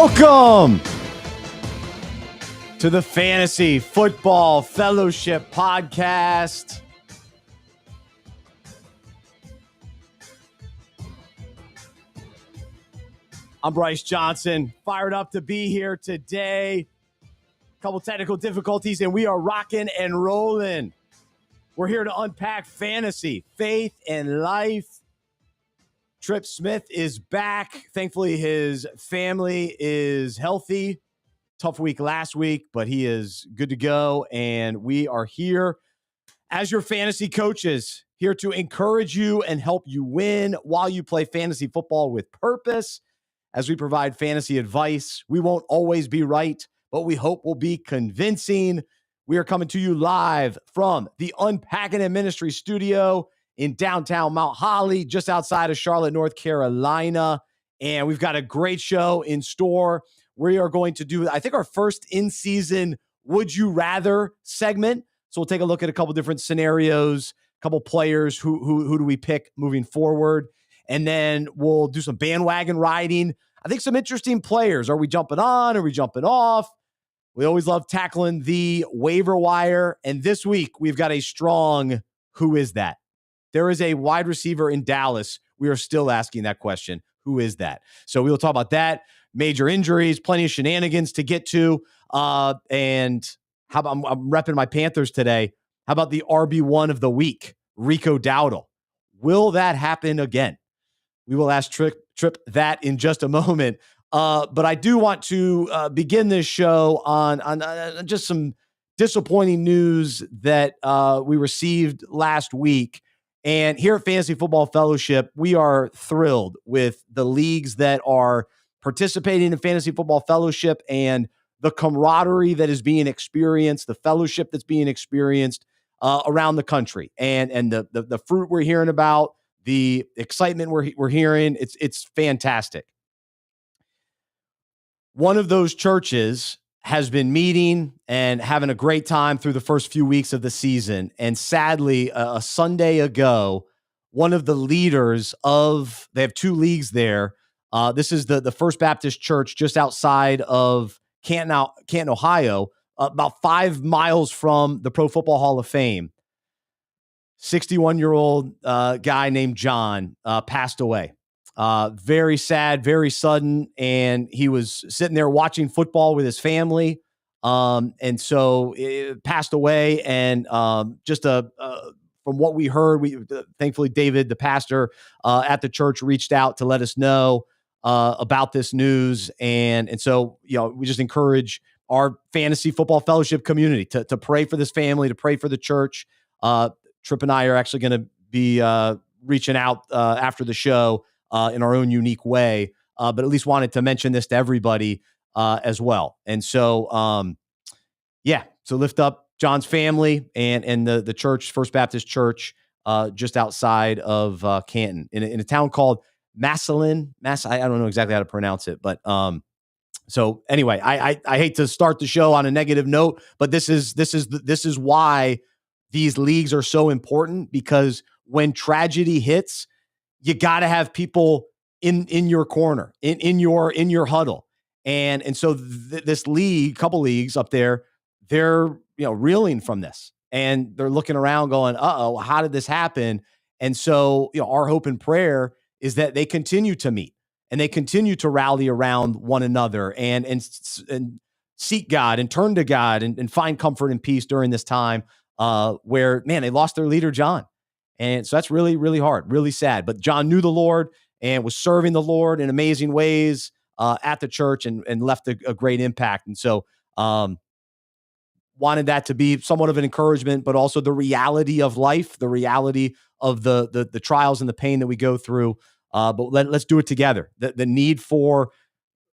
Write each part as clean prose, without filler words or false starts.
Welcome to the Fantasy Football Fellowship Podcast. I'm Bryce Johnson, fired up to be here today. Couple technical difficulties, and we are rocking and rolling. We're here to unpack fantasy, faith, and life. Trip Smith is back. Thankfully, his family is healthy. Tough week last week, but he is good to go, and we are here as your fantasy coaches, here to encourage you and help you win while you play fantasy football with purpose. As we provide fantasy advice, we won't always be right, but we hope we'll be convincing. We are coming to you live from the Unpacking It Ministry studio in downtown Mount Holly, just outside of Charlotte, North Carolina. And we've got a great show in store. We are going to do, I think, our first in-season Would You Rather segment. So we'll take a look at a couple different scenarios, a couple players, who do we pick moving forward. And then we'll do some bandwagon riding. I think some interesting players. Are we jumping on? Are we jumping off? We always love tackling the waiver wire. And this week, we've got a strong who is that? There is a wide receiver in Dallas. We are still asking that question. Who is that? So we will talk about that. Major injuries, plenty of shenanigans to get to. And how about I'm repping my Panthers today. How about the RB1 of the week, Rico Dowdle? Will that happen again? We will ask Trip that in just a moment. But I do want to begin this show on just some disappointing news that we received last week. And here at Fantasy Football Fellowship, we are thrilled with the leagues that are participating in Fantasy Football Fellowship and the camaraderie that is being experienced, the fellowship that's being experienced around the country, and the fruit we're hearing about, the excitement we're hearing. It's fantastic. One of those churches has been meeting and having a great time through the first few weeks of the season. And sadly, a Sunday ago, one of the leaders they have two leagues there. This is the First Baptist Church just outside of Canton, Ohio, about 5 miles from the Pro Football Hall of Fame. 61-year-old guy named John passed away. Very sad, very sudden, and he was sitting there watching football with his family, and so it passed away. And from what we heard, thankfully David, the pastor at the church, reached out to let us know about this news, and so we just encourage our Fantasy Football Fellowship community to pray for this family, to pray for the church. Trip and I are actually going to be reaching out after the show in our own unique way, but at least wanted to mention this to everybody as well. And so, so lift up John's family and the church, First Baptist Church, just outside of Canton, in a town called Massillon. I don't know exactly how to pronounce it, but so anyway, I hate to start the show on a negative note, but this is why these leagues are so important, because when tragedy hits, you got to have people in your corner, in your huddle. And so this league, couple leagues up there, they're, reeling from this, and they're looking around going, uh-oh, how did this happen? And so, our hope and prayer is that they continue to meet and they continue to rally around one another and seek God and turn to God and find comfort and peace during this time where, man, they lost their leader, John. And so that's really, really hard, really sad. But John knew the Lord and was serving the Lord in amazing ways at the church and left a great impact. And so wanted that to be somewhat of an encouragement, but also the reality of life, the reality of the trials and the pain that we go through. But let's do it together. The need for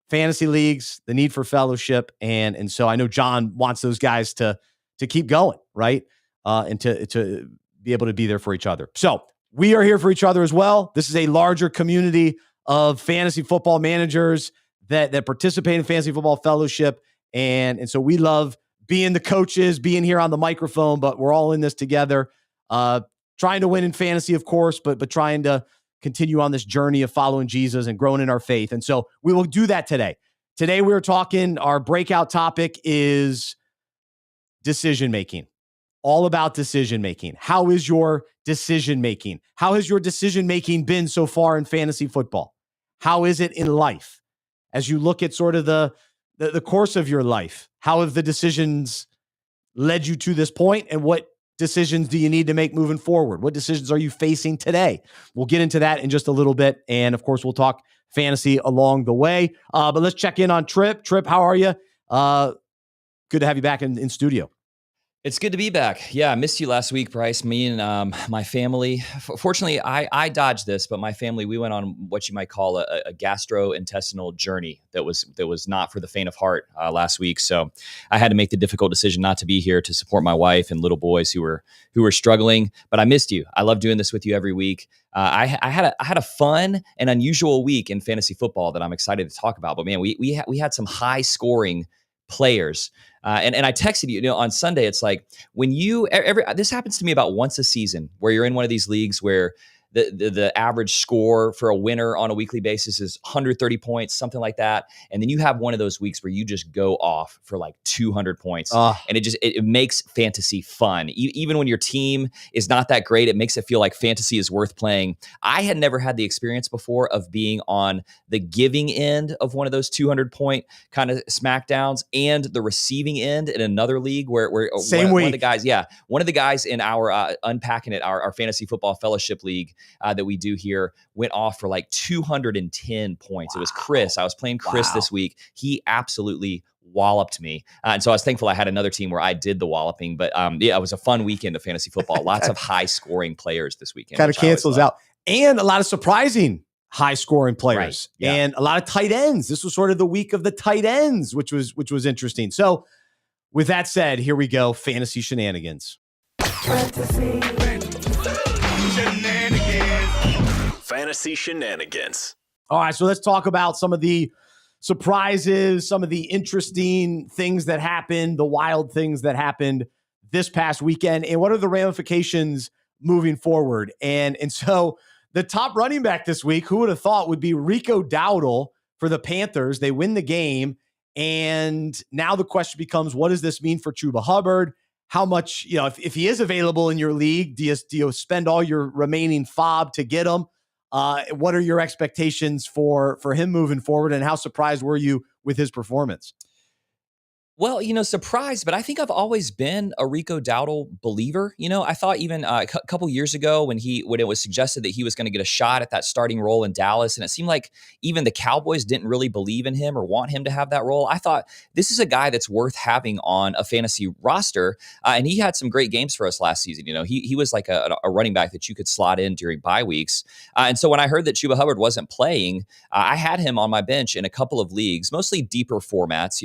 fantasy leagues, the need for fellowship. And so I know John wants those guys to keep going, right? And to be able to be there for each other. So we are here for each other as well. This is a larger community of fantasy football managers that participate in Fantasy Football Fellowship. And so we love being the coaches, being here on the microphone, but we're all in this together, trying to win in fantasy, of course, but trying to continue on this journey of following Jesus and growing in our faith. And so we will do that today. Today we're talking, our breakout topic is decision-making. All about decision-making. How is your decision-making? How has your decision-making been so far in fantasy football? How is it in life? As you look at sort of the course of your life, how have the decisions led you to this point, and what decisions do you need to make moving forward? What decisions are you facing today? We'll get into that in just a little bit. And of course, we'll talk fantasy along the way. But let's check in on Trip. Trip, how are you? Good to have you back in studio. It's good to be back. Yeah, I missed you last week, Bryce. Me and my family. Fortunately, I dodged this, but my family, we went on what you might call a gastrointestinal journey that was not for the faint of heart last week. So I had to make the difficult decision not to be here to support my wife and little boys who were struggling. But I missed you. I love doing this with you every week. I had a fun and unusual week in fantasy football that I'm excited to talk about. But man, we had some high scoring players. And I texted you, on Sunday. It's like when this happens to me about once a season, where you're in one of these leagues where the average score for a winner on a weekly basis is 130 points, something like that. And then you have one of those weeks where you just go off for like 200 points. And it makes fantasy fun. Even when your team is not that great, it makes it feel like fantasy is worth playing. I had never had the experience before of being on the giving end of one of those 200 point kind of smackdowns and the receiving end in another league where one of the guys in our Unpacking It, our fantasy football fellowship league, that we do here, went off for like 210 points. Wow. It was Chris. I was playing Chris this week. He absolutely walloped me. And so I was thankful I had another team where I did the walloping. But it was a fun weekend of fantasy football. Lots of high scoring players this weekend. Kind of cancels out. And a lot of surprising high scoring players, right. Yeah. And a lot of tight ends. This was sort of the week of the tight ends, which was interesting. So with that said, here we go. Fantasy Shenanigans. Fantasy Shenanigans. All right, so let's talk about some of the surprises, some of the interesting things that happened, the wild things that happened this past weekend, and what are the ramifications moving forward. And so the top running back this week, who would have thought, would be Rico Dowdle for the Panthers. They win the game, and now the question becomes, what does this mean for Chuba Hubbard? How much, if he is available in your league, do you spend all your remaining FOB to get him? What are your expectations for him moving forward, and how surprised were you with his performance? Well, surprised, but I think I've always been a Rico Dowdle believer. I thought even a couple years ago when it was suggested that he was going to get a shot at that starting role in Dallas, and it seemed like even the Cowboys didn't really believe in him or want him to have that role. I thought this is a guy that's worth having on a fantasy roster, and he had some great games for us last season. He was like a running back that you could slot in during bye weeks. And so when I heard that Chuba Hubbard wasn't playing, I had him on my bench in a couple of leagues, mostly deeper formats,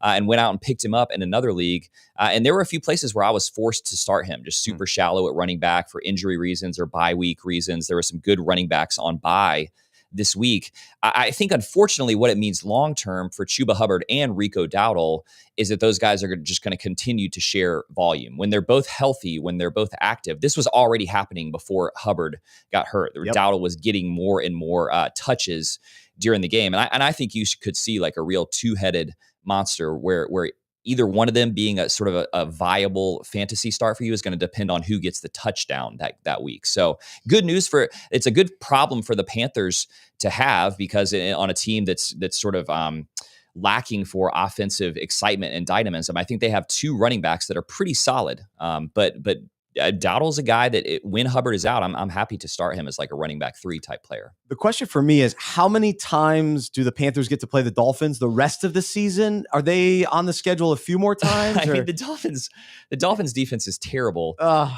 and went out and picked him up in another league. And there were a few places where I was forced to start him, just super shallow at running back for injury reasons or bye week reasons. There were some good running backs on bye this week. I think, unfortunately, what it means long-term for Chuba Hubbard and Rico Dowdle is that those guys are just going to continue to share volume. When they're both healthy, when they're both active, this was already happening before Hubbard got hurt. Yep. Dowdle was getting more and more touches during the game. And I think you could see like a real two-headed monster where either one of them being a sort of a viable fantasy start for you is going to depend on who gets the touchdown that week. So good news it's a good problem for the Panthers to have, because on a team that's sort of lacking for offensive excitement and dynamism, I think they have two running backs that are pretty solid. But Dowdle's a guy that when Hubbard is out, I'm happy to start him as like a running back 3 type player. The question for me is, how many times do the Panthers get to play the Dolphins the rest of the season? Are they on the schedule a few more times? I mean, the Dolphins defense is terrible.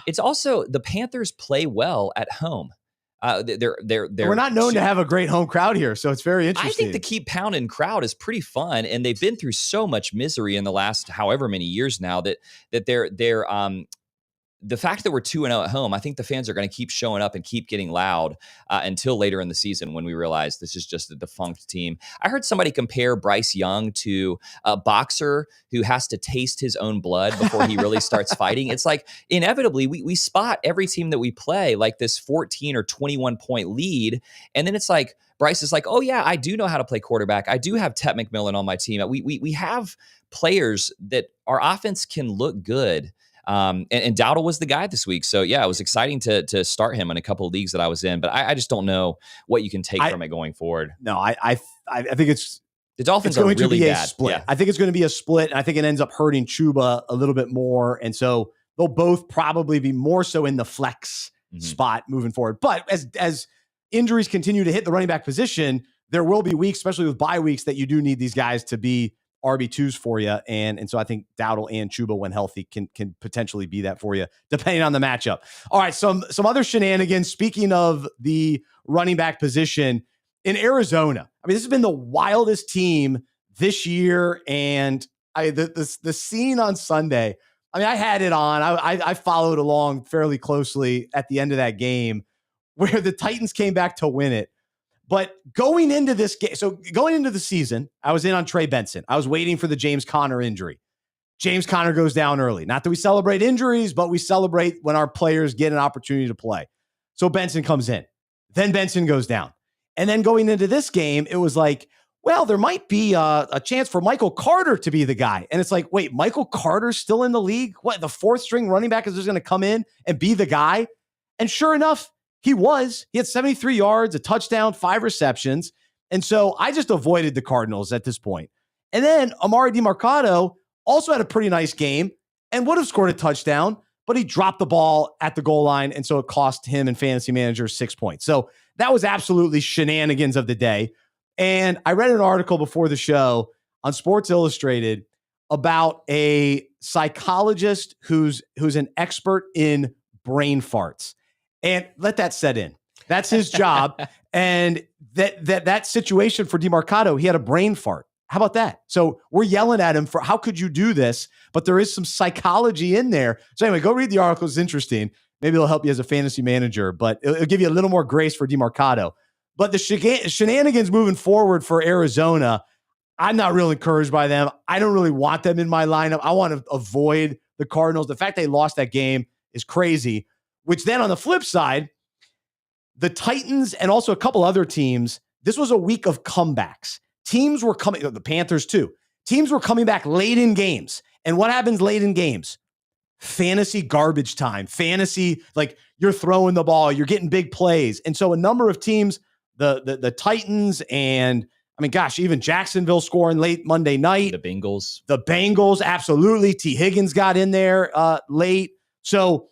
It's also, the Panthers play well at home. We're not known to have a great home crowd here, so it's very interesting. I think the keep pounding crowd is pretty fun, and they've been through so much misery in the last however many years now that the fact that we're 2-0 at home, I think the fans are going to keep showing up and keep getting loud until later in the season when we realize this is just a defunct team. I heard somebody compare Bryce Young to a boxer who has to taste his own blood before he really starts fighting. It's like inevitably we spot every team that we play like this 14 or 21 point lead. And then it's like, Bryce is like, oh yeah, I do know how to play quarterback. I do have Tet McMillan on my team. We have players that our offense can look good. And Dowdle was the guy this week. So yeah, it was exciting to start him in a couple of leagues that I was in, but I just don't know what you can take from it going forward. No, I think the Dolphins are going really to be bad. A split. Yeah. I think it's going to be a split, and I think it ends up hurting Chuba a little bit more. And so they'll both probably be more so in the flex spot moving forward. But as injuries continue to hit the running back position, there will be weeks, especially with bye weeks, that you do need these guys to be RB2s for you. And so I think Dowdle and Chuba, when healthy, can potentially be that for you, depending on the matchup. All right, some other shenanigans. Speaking of the running back position in Arizona, I mean, this has been the wildest team this year. And the scene on Sunday, I mean, I had it on. I followed along fairly closely at the end of that game where the Titans came back to win it. But going into this game, so going into the season, I was in on Trey Benson. I was waiting for the James Conner injury. James Conner goes down early. Not that we celebrate injuries, but we celebrate when our players get an opportunity to play. So Benson comes in. Then Benson goes down. And then going into this game, it was like, well, there might be a chance for Michael Carter to be the guy. And it's like, wait, Michael Carter's still in the league? What, the fourth string running back is just going to come in and be the guy? And sure enough, he had 73 yards, a touchdown, 5 receptions. And so I just avoided the Cardinals at this point. And then Amari DeMarcado also had a pretty nice game and would have scored a touchdown, but he dropped the ball at the goal line. And so it cost him and Fantasy Manager 6 points. So that was absolutely shenanigans of the day. And I read an article before the show on Sports Illustrated about a psychologist who's an expert in brain farts. And let that set in. That's his job. And that situation for DeMarcado, he had a brain fart. How about that? So we're yelling at him for how could you do this? But there is some psychology in there. So anyway, go read the article. It's interesting. Maybe it'll help you as a fantasy manager, but it'll give you a little more grace for DeMarcado. But the shenanigans moving forward for Arizona, I'm not real encouraged by them. I don't really want them in my lineup. I want to avoid the Cardinals. The fact they lost that game is crazy. Which then on the flip side, the Titans and also a couple other teams, this was a week of comebacks. Teams were coming, the Panthers too. Teams were coming back late in games. And what happens late in games? Fantasy garbage time. Fantasy, like you're throwing the ball, you're getting big plays. And so a number of teams, the Titans and, I mean, gosh, even Jacksonville scoring late Monday night. The Bengals, absolutely. T. Higgins got in there late. So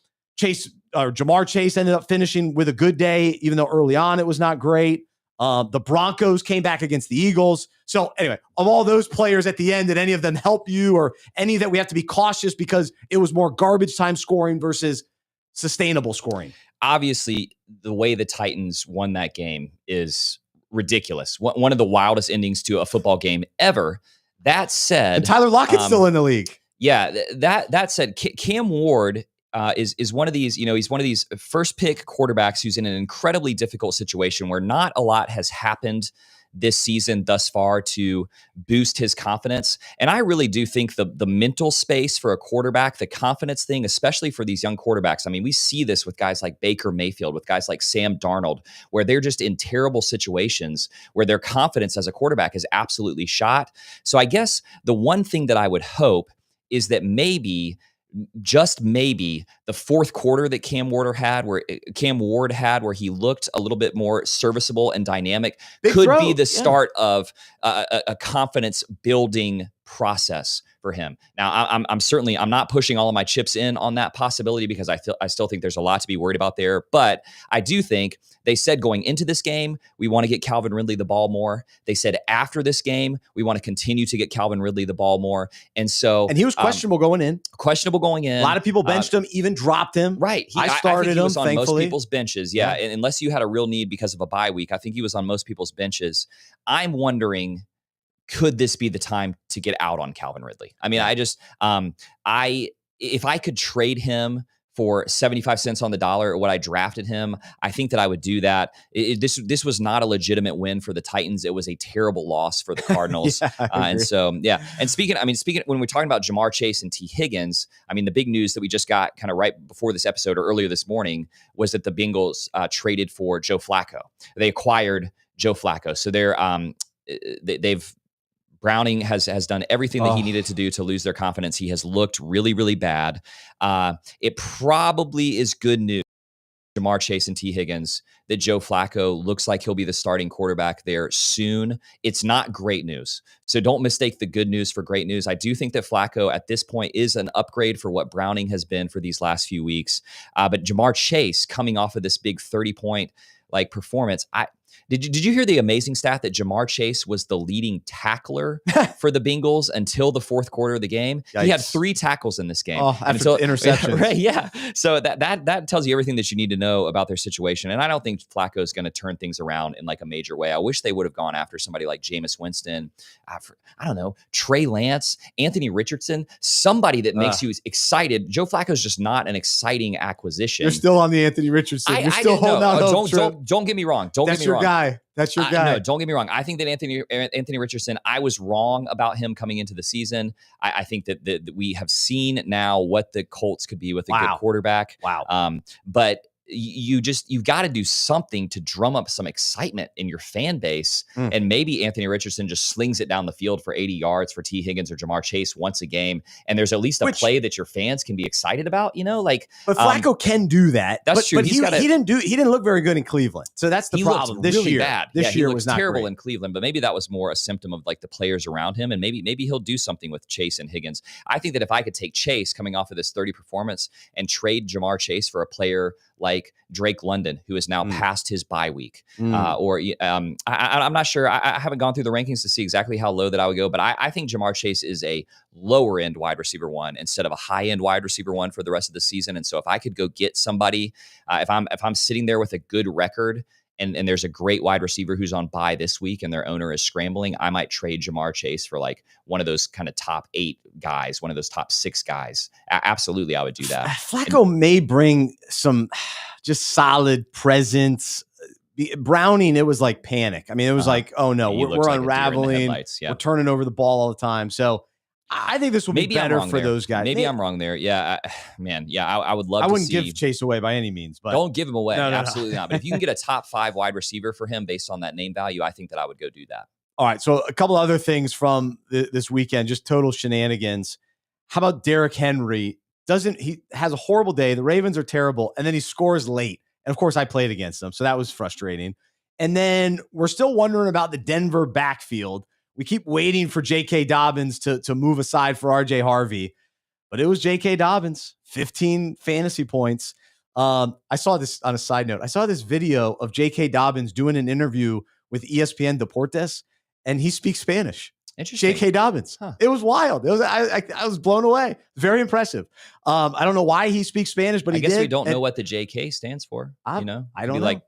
Jamar Chase ended up finishing with a good day, even though early on it was not great. The Broncos came back against the Eagles. So anyway, of all those players at the end, did any of them help you or any that we have to be cautious because it was more garbage time scoring versus sustainable scoring? Obviously, the way the Titans won that game is ridiculous. One of the wildest endings to a football game ever. That said, and Tyler Lockett's still in the league. Yeah, that said, Cam Ward is one of these, he's one of these first pick quarterbacks who's in an incredibly difficult situation where not a lot has happened this season thus far to boost his confidence. And I really do think the mental space for a quarterback, the confidence thing, especially for these young quarterbacks. I mean, we see this with guys like Baker Mayfield, with guys like Sam Darnold, where they're just in terrible situations where their confidence as a quarterback is absolutely shot. So I guess the one thing that I would hope is that just maybe the fourth quarter that Cam Ward had where he looked a little bit more serviceable and dynamic could be the start of a confidence building process for him. Now, I'm not pushing all of my chips in on that possibility because I still think there's a lot to be worried about there. But I do think they said going into this game, we want to get Calvin Ridley the ball more. They said after this game, we want to continue to get Calvin Ridley the ball more. And he was questionable going in. A lot of people benched him, even dropped him. Right. I started him, was on thankfully. most people's benches. Yeah. And unless you had a real need because of a bye week, I think he was on most people's benches. I'm wondering, could this be the time to get out on Calvin Ridley? I mean, if I could trade him for 75 cents on the dollar, or what I drafted him, I think that I would do that. This was not a legitimate win for the Titans. It was a terrible loss for the Cardinals. And so, yeah. And speaking, when we're talking about Jamar Chase and T. Higgins, I mean, the big news that we just got kind of right before this episode or earlier this morning was that the Bengals traded for Joe Flacco. They acquired Joe Flacco. So they've Browning has done everything that he needed to do to lose their confidence. He has looked really, really bad. It probably is good news, Jamar Chase and T. Higgins, that Joe Flacco looks like he'll be the starting quarterback there soon. It's not great news. So don't mistake the good news for great news. I do think that Flacco at this point is an upgrade for what Browning has been for these last few weeks. But Jamar Chase coming off of this big 30-point performance, Did you hear the amazing stat that Jamar Chase was the leading tackler for the Bengals until the fourth quarter of the game? Yikes. He had 3 tackles in this game. After interceptions. Right, yeah. So that tells you everything that you need to know about their situation. And I don't think Flacco is going to turn things around in a major way. I wish they would have gone after somebody like Jameis Winston, I don't know, Trey Lance, Anthony Richardson, somebody that makes you excited. Joe Flacco is just not an exciting acquisition. You're still on the Anthony Richardson. You're still holding out hope. Don't get me wrong. That's your guy. That's your guy. No, don't get me wrong. I think that Anthony Richardson, I was wrong about him coming into the season. I think that we have seen now what the Colts could be with a good quarterback. Wow. But you've got to do something to drum up some excitement in your fan base. And maybe Anthony Richardson just slings it down the field for 80 yards for T. Higgins or Jamar Chase once a game. And there's at least a play that your fans can be excited about, But Flacco can do that. That's true. But he didn't look very good in Cleveland. So that's the problem. This really year, bad. This year was not terrible great in Cleveland, but maybe that was more a symptom of the players around him. And maybe he'll do something with Chase and Higgins. I think that if I could take Chase coming off of this 30 performance and trade Jamar Chase for a player like Drake London, who is now past his bye week. I'm not sure. I haven't gone through the rankings to see exactly how low that I would go, but I think Jamar Chase is a lower end wide receiver 1 instead of a high end wide receiver 1 for the rest of the season. And so if I could go get somebody, if I'm sitting there with a good record and there's a great wide receiver who's on bye this week and their owner is scrambling, I might trade Jamar Chase for one of those kind of top 8 guys, one of those top 6 guys. Absolutely, I would do that. Flacco may bring some just solid presence. Browning, it was like panic. I mean, it was oh no, we're unraveling. We're turning over the ball all the time. So I think this will be better for those guys. Maybe I'm wrong there. Yeah, man. Yeah, I would love to see. I wouldn't give Chase away by any means, but don't give him away. No. Absolutely not. But if you can get a top 5 wide receiver for him based on that name value, I think that I would go do that. All right. So a couple other things from this weekend, just total shenanigans. How about Derrick Henry? He has a horrible day. The Ravens are terrible. And then he scores late. And of course I played against them. So that was frustrating. And then we're still wondering about the Denver backfield. We keep waiting for J.K. Dobbins to move aside for R.J. Harvey, but it was J.K. Dobbins, 15 fantasy points. I saw this on a side note. I saw this video of J.K. Dobbins doing an interview with ESPN Deportes, and he speaks Spanish. Interesting. J.K. Dobbins. Huh. It was wild. I was blown away. Very impressive. I don't know why he speaks Spanish, but I guess did. we don't know what the J.K. stands for. I don't know. Like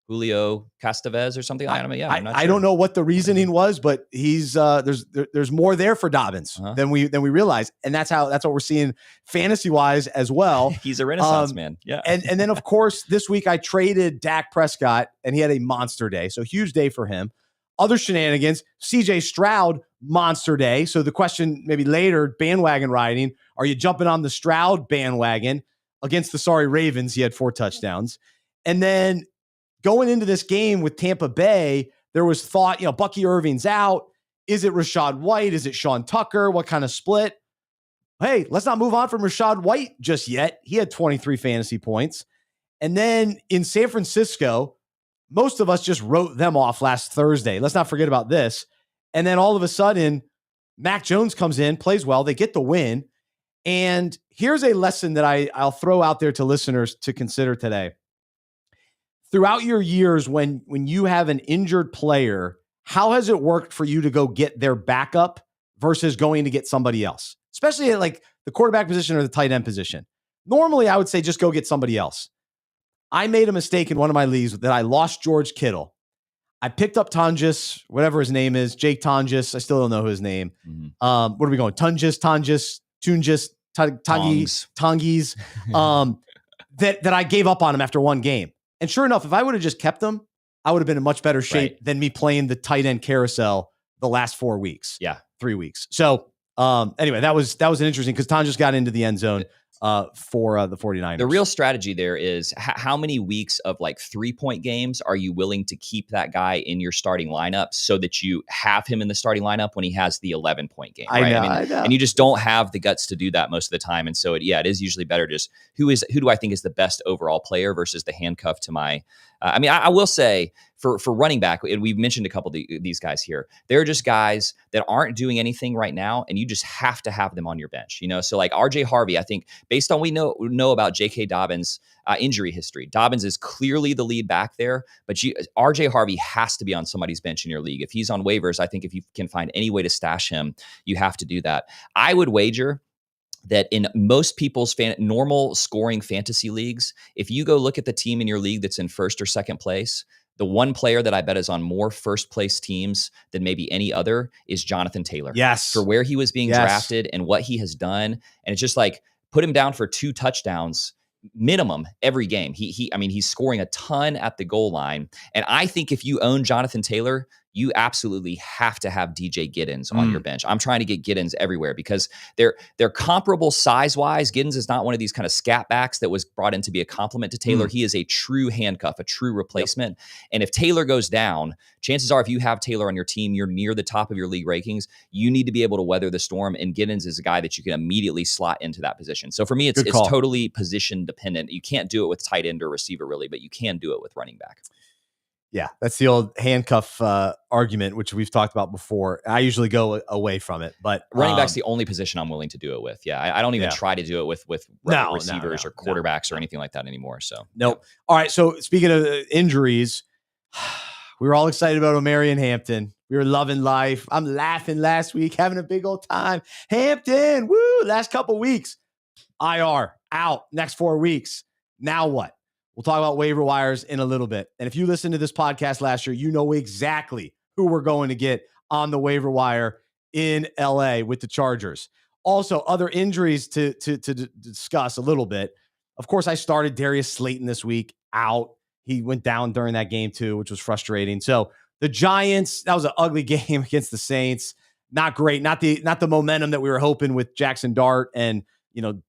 Julio Castavez or something. I don't know what the reasoning was, but he's there's more there for Dobbins than we realize, and that's what we're seeing fantasy wise as well. He's a renaissance man. Yeah, and then of course this week I traded Dak Prescott, and he had a monster day, so huge day for him. Other shenanigans, CJ Stroud, monster day. So the question maybe later, bandwagon riding, are you jumping on the Stroud bandwagon against the sorry Ravens? He had 4 touchdowns, and then going into this game with Tampa Bay, there was thought, Bucky Irving's out. Is it Rashad White? Is it Sean Tucker? What kind of split? Hey, let's not move on from Rashad White just yet. He had 23 fantasy points. And then in San Francisco, most of us just wrote them off last Thursday. Let's not forget about this. And then all of a sudden, Mac Jones comes in, plays well. They get the win. And here's a lesson that I'll throw out there to listeners to consider today. Throughout your years, when you have an injured player, how has it worked for you to go get their backup versus going to get somebody else, especially at the quarterback position or the tight end position? Normally, I would say just go get somebody else. I made a mistake in one of my leagues that I lost George Kittle. I picked up Tonjes, whatever his name is, Jake Tonjes. I still don't know his name. What are we going? Tonjes, Tongis, Tangis. that I gave up on him after one game. And sure enough, if I would have just kept him, I would have been in much better shape than me playing the tight end carousel the last 4 weeks. Yeah. 3 weeks. So anyway, that was an interesting because Tom just got into the end zone for the 49ers. The real strategy there is how many weeks of like 3-point games are you willing to keep that guy in your starting lineup so that you have him in the starting lineup when he has the 11-point game, right? I know. And you just don't have the guts to do that most of the time. And so it is usually better just who do I think is the best overall player versus the handcuff to my, I will say for running back, and we've mentioned a couple of these guys here, they're just guys that aren't doing anything right now, and you just have to have them on your bench, So like RJ Harvey, I think based on we know about J.K. Dobbins' injury history, Dobbins is clearly the lead back there, but RJ Harvey has to be on somebody's bench in your league. If he's on waivers, I think if you can find any way to stash him, you have to do that. I would wager that in most people's normal scoring fantasy leagues, if you go look at the team in your league that's in first or second place, the one player that I bet is on more first place teams than maybe any other is Jonathan Taylor. Yes. For where he was being drafted and what he has done. And it's just like, put him down for 2 touchdowns minimum every game. He's scoring a ton at the goal line. And I think if you own Jonathan Taylor, you absolutely have to have DJ Giddens on your bench. I'm trying to get Giddens everywhere because they're comparable size-wise. Giddens is not one of these kind of scat backs that was brought in to be a complement to Taylor. He is a true handcuff, a true replacement. And if Taylor goes down, chances are if you have Taylor on your team, you're near the top of your league rankings. You need to be able to weather the storm, and Giddens is a guy that you can immediately slot into that position. So for me, it's totally position dependent. You can't do it with tight end or receiver really, but you can do it with running back. Yeah, that's the old handcuff argument, which we've talked about before. I usually go away from it, but running back's the only position I'm willing to do it with. Yeah, I don't even try to do it with receivers or quarterbacks or anything like that anymore. So nope. All right. So speaking of injuries, we were all excited about Omarion Hampton. We were loving life. I'm laughing last week, having a big old time. Hampton, woo! Last couple weeks, IR out. Next 4 weeks. Now what? We'll talk about waiver wires in a little bit. And if you listened to this podcast last year, you know exactly who we're going to get on the waiver wire in LA with the Chargers. Also, other injuries to discuss a little bit. Of course, I started Darius Slayton this week out. He went down during that game too, which was frustrating. So the Giants, that was an ugly game against the Saints. Not great. Not the momentum that we were hoping with Jackson Dart and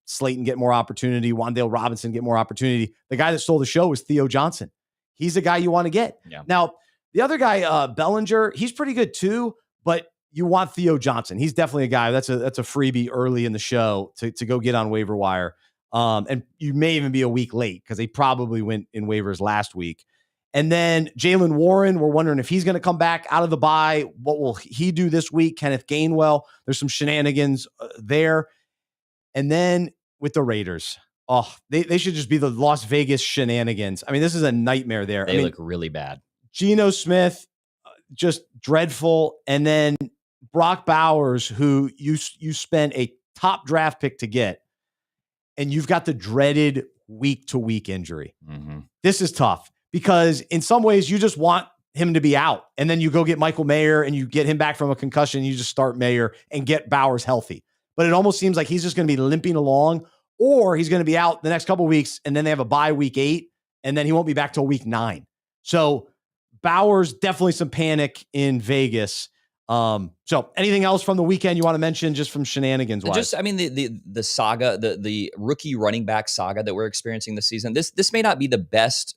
Slayton get more opportunity, Wan'Dale Robinson get more opportunity. The guy that stole the show was Theo Johnson. He's the guy you want to get. Yeah. Now, the other guy, Bellinger, he's pretty good too, but you want Theo Johnson. He's definitely a guy that's a freebie early in the show to go get on waiver wire. And you may even be a week late because they probably went in waivers last week. And then Jaylen Warren, we're wondering if he's going to come back out of the bye. What will he do this week? Kenneth Gainwell, there's some shenanigans there. And then with the Raiders, they should just be the Las Vegas Shenanigans. I mean, this is a nightmare there. They look really bad. Geno Smith, just dreadful. And then Brock Bowers, who you spent a top draft pick to get, and you've got the dreaded week-to-week injury. Mm-hmm. This is tough because in some ways you just want him to be out. And then you go get Michael Mayer and you get him back from a concussion. And you just start Mayer and get Bowers healthy. But it almost seems like he's just going to be limping along, or he's going to be out the next couple of weeks, and then they have a bye week 8, and then he won't be back till week 9. So Bowers, definitely some panic in Vegas. So anything else from the weekend you want to mention just from shenanigans wise? Just, the saga, the rookie running back saga that we're experiencing this season. This may not be the best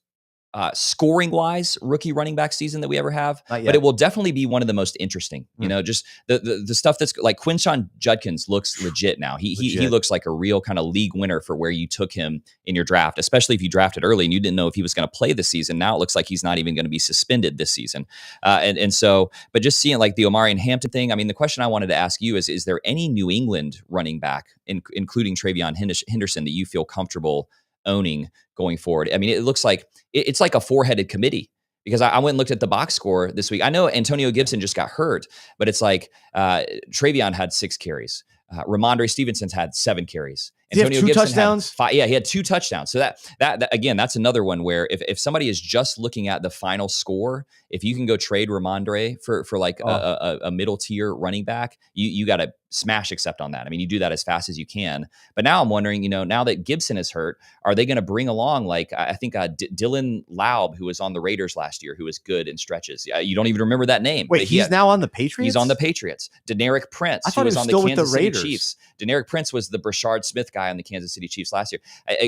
scoring wise rookie running back season that we ever have, but it will definitely be one of the most interesting. Just the stuff that's like Quinshon Judkins looks legit now. He looks like a real kind of league winner for where you took him in your draft, especially if you drafted early and you didn't know if he was going to play this season. Now it looks like he's not even going to be suspended this season. But just seeing like the Omarion Hampton thing, the question I wanted to ask you is there any New England running back, including Travion Henderson, that you feel comfortable owning going forward? It looks like it's like a 4-headed committee because I went and looked at the box score this week. I know Antonio Gibson just got hurt, but it's like Travion had 6 carries. Ramondre Stevenson's had 7 carries. Did he have two touchdowns? He had 2 touchdowns. So that again, that's another one where if somebody is just looking at the final score, if you can go trade Ramondre for like a middle tier running back, you got to smash accept on that. I mean, you do that as fast as you can. But now I'm wondering, now that Gibson is hurt, are they going to bring along like I think Dylan Laub, who was on the Raiders last year, who was good in stretches. You don't even remember that name. Wait, he's now on the Patriots? He's on the Patriots. Deneric Prince, who was on the Kansas City Chiefs. Deneric Prince was the Brashard Smith guy on the Kansas City Chiefs last year.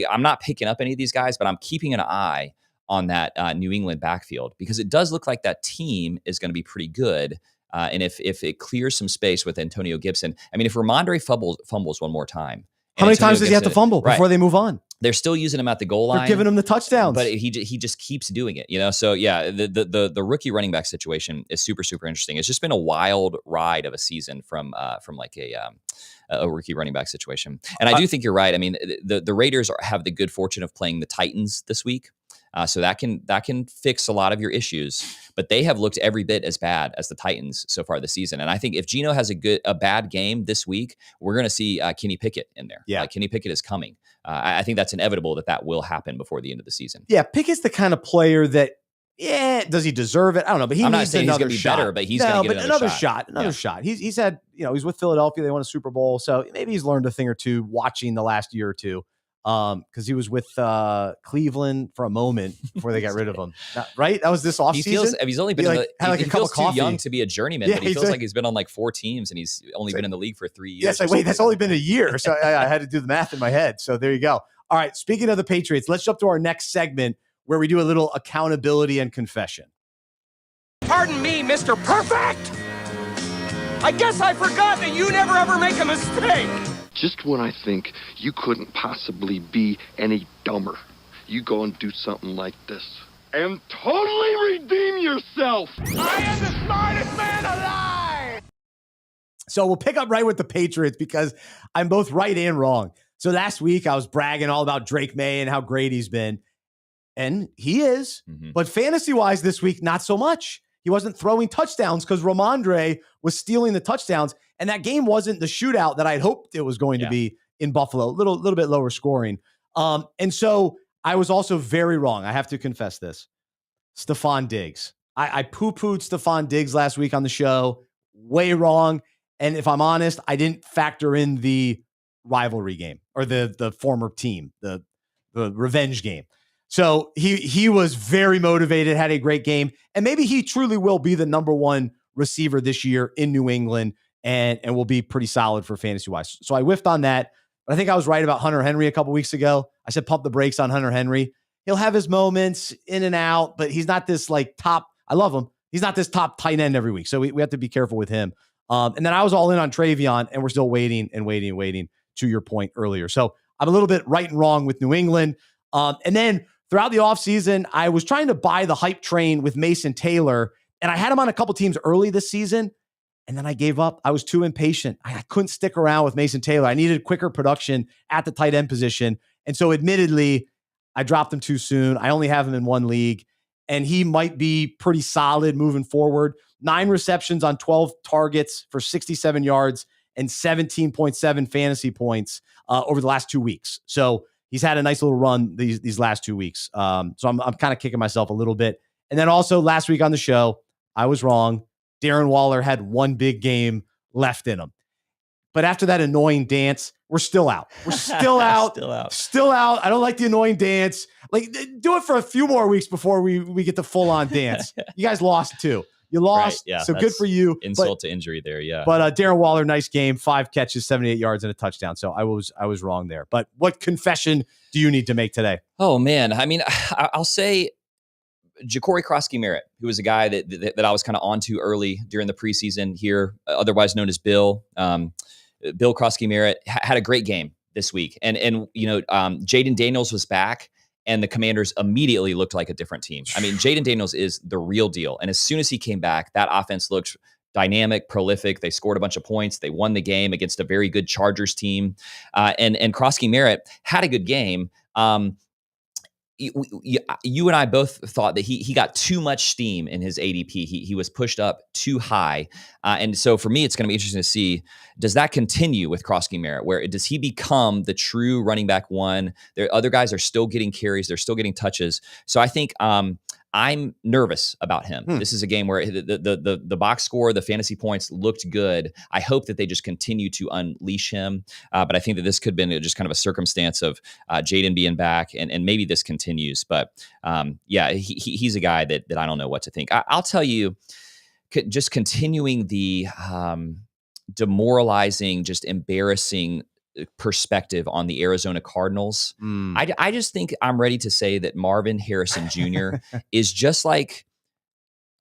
I'm not picking up any of these guys, but I'm keeping an eye on that New England backfield because it does look like that team is going to be pretty good. And if it clears some space with Antonio Gibson, I mean, if Ramondre fumbles one more time. How many times does he have to fumble before they move on? They're still using him at the goal line. They're giving him the touchdowns. But he just keeps doing it, So, yeah, the rookie running back situation is super, super interesting. It's just been a wild ride of a season from like a rookie running back situation. And I do think you're right. I mean, the Raiders have the good fortune of playing the Titans this week. So that can fix a lot of your issues, but they have looked every bit as bad as the Titans so far this season. And I think if Geno has a bad game this week, we're going to see Kenny Pickett in there. Yeah, Kenny Pickett is coming. I think that's inevitable that will happen before the end of the season. Yeah, Pickett's the kind of player that, does he deserve it? I don't know, but I'm not saying he's going to be better, but he's going to get another shot. Another shot. He's had, he's with Philadelphia. They won a Super Bowl, so maybe he's learned a thing or two watching the last year or two. Because he was with Cleveland for a moment before they got rid of him, right? That was this offseason. He's only been he feels too young to be a journeyman, but he feels like he's been on like 4 teams and he's only been in the league for 3 years. Yes, wait, that's only been a year, so I had to do the math in my head. So there you go. All right, speaking of the Patriots, let's jump to our next segment where we do a little accountability and confession. Pardon me, Mr. Perfect. I guess I forgot that you never ever make a mistake. Just when I think you couldn't possibly be any dumber, you go and do something like this. And totally redeem yourself! I am the smartest man alive! So we'll pick up right with the Patriots because I'm both right and wrong. So last week I was bragging all about Drake May and how great he's been. And he is. Mm-hmm. But fantasy-wise this week, not so much. He wasn't throwing touchdowns because Ramondre was stealing the touchdowns. And that game wasn't the shootout that I'd hoped it was going to be in Buffalo. A little bit lower scoring. And so I was also very wrong. I have to confess this. Stephon Diggs. I poo-pooed Stephon Diggs last week on the show. Way wrong. And if I'm honest, I didn't factor in the rivalry game or the former team, the revenge game. So he was very motivated, had a great game. And maybe he truly will be the number 1 receiver this year in New England. And will be pretty solid for fantasy-wise. So I whiffed on that. But I think I was right about Hunter Henry a couple weeks ago. I said pump the brakes on Hunter Henry. He'll have his moments in and out, but he's not this top. I love him. He's not this top tight end every week. So we have to be careful with him. And then I was all in on Travion, and we're still waiting to your point earlier. So I'm a little bit right and wrong with New England. And then throughout the offseason, I was trying to buy the hype train with Mason Taylor, and I had him on a couple teams early this season. And then I gave up. I was too impatient. I couldn't stick around with Mason Taylor. I needed quicker production at the tight end position. And so admittedly, I dropped him too soon. I only have him in 1 league, and he might be pretty solid moving forward. 9 receptions on 12 targets for 67 yards and 17.7 fantasy points over the last 2 weeks. So he's had a nice little run these last 2 weeks. So I'm kind of kicking myself a little bit. And then also last week on the show, I was wrong. Darren Waller had 1 big game left in him. But after that annoying dance, we're still out. We're still out. Still out. I don't like the annoying dance. Like, do it for a few more weeks before we get the full-on dance. You guys lost too. You lost. Right, yeah, so good for you. Insult to injury there, yeah. But Darren Waller, nice game. 5 catches, 78 yards, and a touchdown. So I was wrong there. But what confession do you need to make today? Oh, man. I mean, I'll say Ja'Cory Krosky-Merritt, who was a guy that I was kind of onto early during the preseason here, otherwise known as Bill. Bill Krosky-Merritt had a great game this week. And Jaden Daniels was back, and the Commanders immediately looked like a different team. I mean, Jaden Daniels is the real deal. And as soon as he came back, that offense looked dynamic, prolific. They scored a bunch of points. They won the game against a very good Chargers team. And Krosky-Merritt had a good game. you and I both thought that he got too much steam in his ADP. He was pushed up too high. And so for me, it's going to be interesting to see, does that continue with Krosky Merritt? Where does he become the true running back one? There, other guys are still getting carries. They're still getting touches. So I think I'm nervous about him. This is a game where the box score, the fantasy points looked good. I hope that they just continue to unleash him. But I think that this could have been just kind of a circumstance of Jaden being back, and maybe this continues. But yeah, he's a guy that I don't know what to think. I'll tell you, just continuing the demoralizing, just embarrassing perspective on the Arizona Cardinals. I just think I'm ready to say that Marvin Harrison Jr. is just like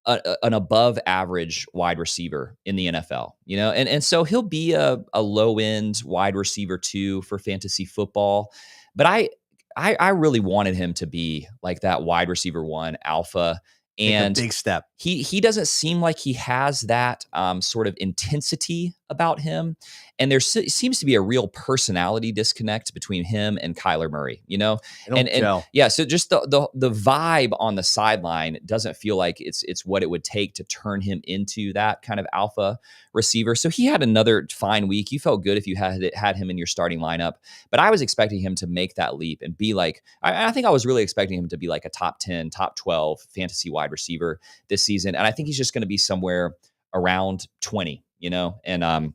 an above average wide receiver in the NFL, you know? And so he'll be a low end wide receiver too for fantasy football. But I really wanted him to be like that wide receiver one alpha. And big step. He doesn't seem like he has that sort of intensity about him. And there seems to be a real personality disconnect between him and Kyler Murray, you know? And yeah, so just the vibe on the sideline doesn't feel like it's what it would take to turn him into that kind of alpha receiver. So he had another fine week. You felt good if you had him in your starting lineup, but I was expecting him to make that leap and be like, I think I was really expecting him to be like a top 10, top 12 fantasy wide receiver this season. And I think he's just going to be somewhere around 20, you know? And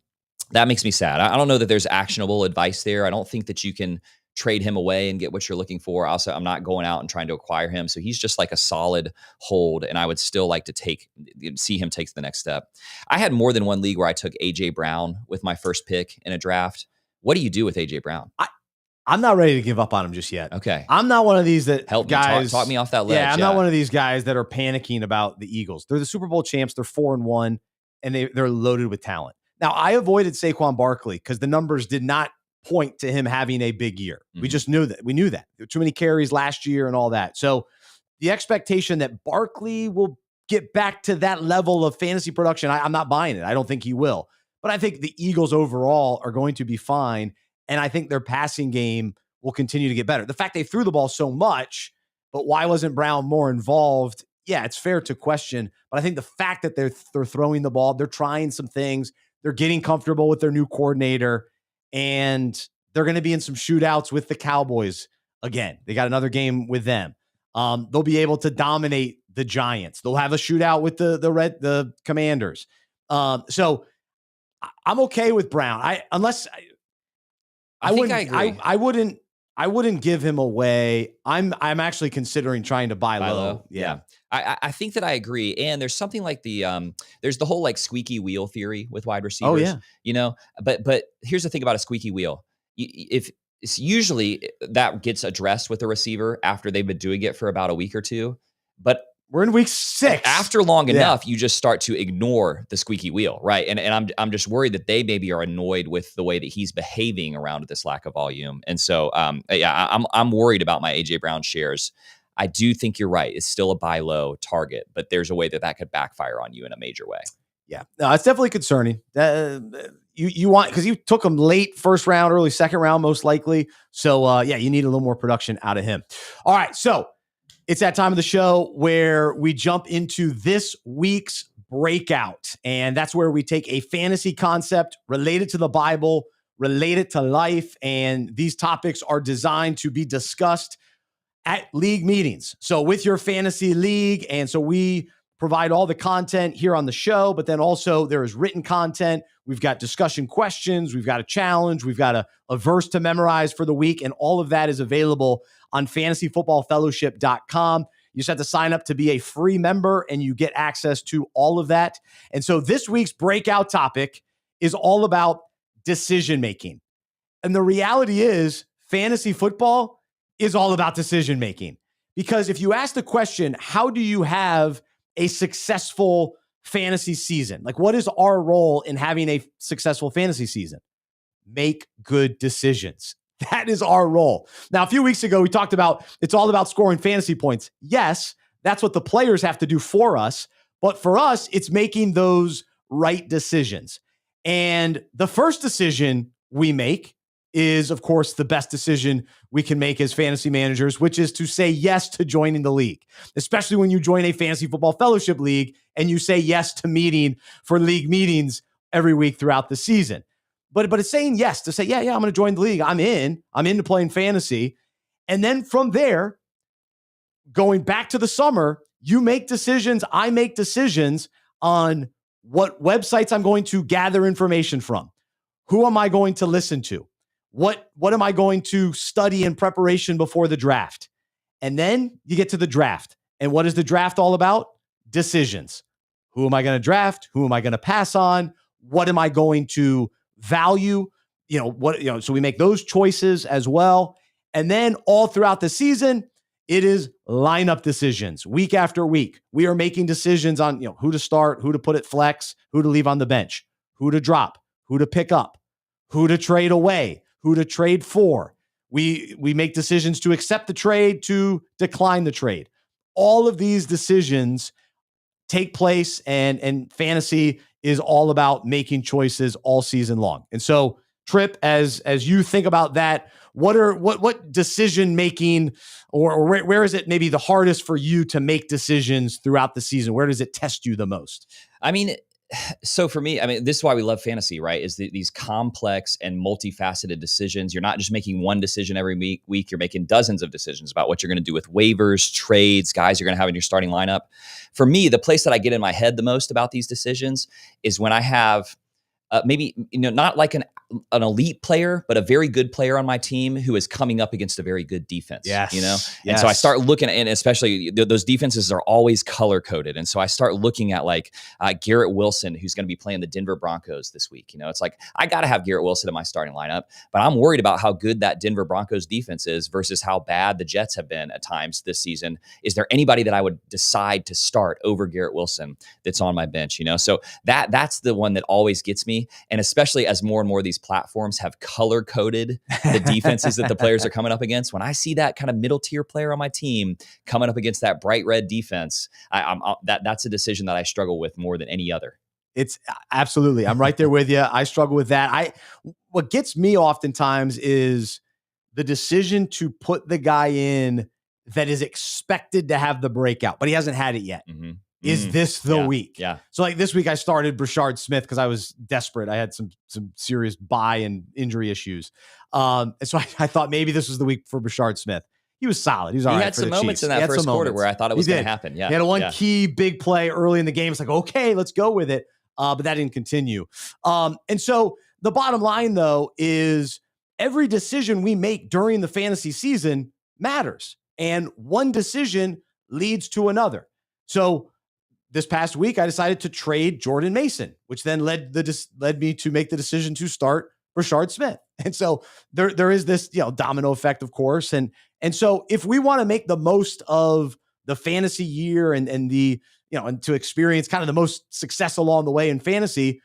that makes me sad. I don't know that there's actionable advice there. I don't think that you can trade him away and get what you're looking for. Also, I'm not going out and trying to acquire him. So he's just like a solid hold. And I would still like to see him take the next step. I had more than one league where I took AJ Brown with my first pick in a draft. What do you do with AJ Brown? I'm not ready to give up on him just yet. Okay. I'm not one of these that talk me off that ledge. Yeah, I'm not one of these guys that are panicking about the Eagles. They're the Super Bowl champs. They're 4-1, and they're loaded with talent. Now, I avoided Saquon Barkley because the numbers did not point to him having a big year. We just knew that. We knew that. There were too many carries last year and all that. So the expectation that Barkley will get back to that level of fantasy production, I'm not buying it. I don't think he will. But I think the Eagles overall are going to be fine, and I think their passing game will continue to get better. The fact they threw the ball so much, but why wasn't Brown more involved? Yeah, it's fair to question. But I think the fact that they're throwing the ball, they're trying some things, they're getting comfortable with their new coordinator, and they're going to be in some shootouts with the Cowboys again. They got another game with them. They'll be able to dominate the Giants. They'll have a shootout with the Commanders. So I'm okay with Brown. I wouldn't give him away. I'm actually considering trying to buy low. Yeah. I think that I agree. And there's something like there's the whole like squeaky wheel theory with wide receivers. Oh, yeah. You know, but here's the thing about a squeaky wheel. If it's usually that gets addressed with a receiver after they've been doing it for about a week or two, but we're in week 6. After long enough, you just start to ignore the squeaky wheel, right? And I'm just worried that they maybe are annoyed with the way that he's behaving around this lack of volume. And so, I'm worried about my AJ Brown shares. I do think you're right. It's still a buy low target, but there's a way that could backfire on you in a major way. Yeah, no, it's definitely concerning. You want, because you took him late first round, early second round, most likely. So you need a little more production out of him. All right, so it's that time of the show where we jump into this week's breakout, and that's where we take a fantasy concept related to the Bible, related to life, and these topics are designed to be discussed at league meetings. So with your fantasy league, and so we provide all the content here on the show, but then also there is written content. We've got discussion questions. We've got a challenge. We've got a verse to memorize for the week, and all of that is available on fantasyfootballfellowship.com. You just have to sign up to be a free member, and you get access to all of that. And so this week's breakout topic is all about decision-making. And the reality is fantasy football is all about decision-making. Because if you ask the question, how do you have a successful fantasy season? Like, what is our role in having a successful fantasy season? Make good decisions. That is our role. Now, a few weeks ago, we talked about it's all about scoring fantasy points. Yes, that's what the players have to do for us. But for us, it's making those right decisions. And the first decision we make is, of course, the best decision we can make as fantasy managers, which is to say yes to joining the league, especially when you join a fantasy football fellowship league and you say yes to meeting for league meetings every week throughout the season. But it's saying yes to say, yeah, I'm going to join the league. I'm into playing fantasy. And then from there, going back to the summer, you make decisions. I make decisions on what websites I'm going to gather information from. Who am I going to listen to? What am I going to study in preparation before the draft? And then you get to the draft. And what is the draft all about? Decisions. Who am I going to draft? Who am I going to pass on? What am I going to value? So we make those choices as well. And then all throughout the season, it is lineup decisions week after week. We are making decisions on, who to start, who to put at flex, who to leave on the bench, who to drop, who to pick up, who to trade away, who to trade for. We make decisions to accept the trade, to decline the trade. All of these decisions take place, and fantasy is all about making choices all season long. And so, Trip, as you think about that, what decision making, or where is it maybe the hardest for you to make decisions throughout the season? Where does it test you the most? I mean, so for me, this is why we love fantasy, right? Is these complex and multifaceted decisions. You're not just making one decision every week. You're making dozens of decisions about what you're going to do with waivers, trades, guys you're going to have in your starting lineup. For me, the place that I get in my head the most about these decisions is when I have maybe, not like an elite player, but a very good player on my team who is coming up against a very good defense. Yes. And so I start looking at, and especially those defenses are always color coded. And so I start looking at like Garrett Wilson, who's going to be playing the Denver Broncos this week. It's like, I got to have Garrett Wilson in my starting lineup, but I'm worried about how good that Denver Broncos defense is versus how bad the Jets have been at times this season. Is there anybody that I would decide to start over Garrett Wilson that's on my bench? So that's the one that always gets me. And especially as more and more of these platforms have color coded the defenses that the players are coming up against. When I see that kind of middle tier player on my team coming up against that bright red defense, that's a decision that I struggle with more than any other. It's absolutely, I'm right there with you. I struggle with that. What gets me oftentimes is the decision to put the guy in that is expected to have the breakout, but he hasn't had it yet. Mm-hmm. Is this the week? Yeah. So like this week I started Brashard Smith because I was desperate. I had some serious bye and injury issues. And so I thought maybe this was the week for Brashard Smith. He was solid. He was all right. He had some moments in that first quarter where I thought it was going to happen. Yeah. He had one key big play early in the game. It's like, okay, let's go with it. But that didn't continue. And so the bottom line though is every decision we make during the fantasy season matters. And one decision leads to another. So this past week, I decided to trade Jordan Mason, which then led me to make the decision to start Brashard Smith. And so there is this domino effect, of course. And so if we want to make the most of the fantasy year and the and to experience kind of the most success along the way in fantasy,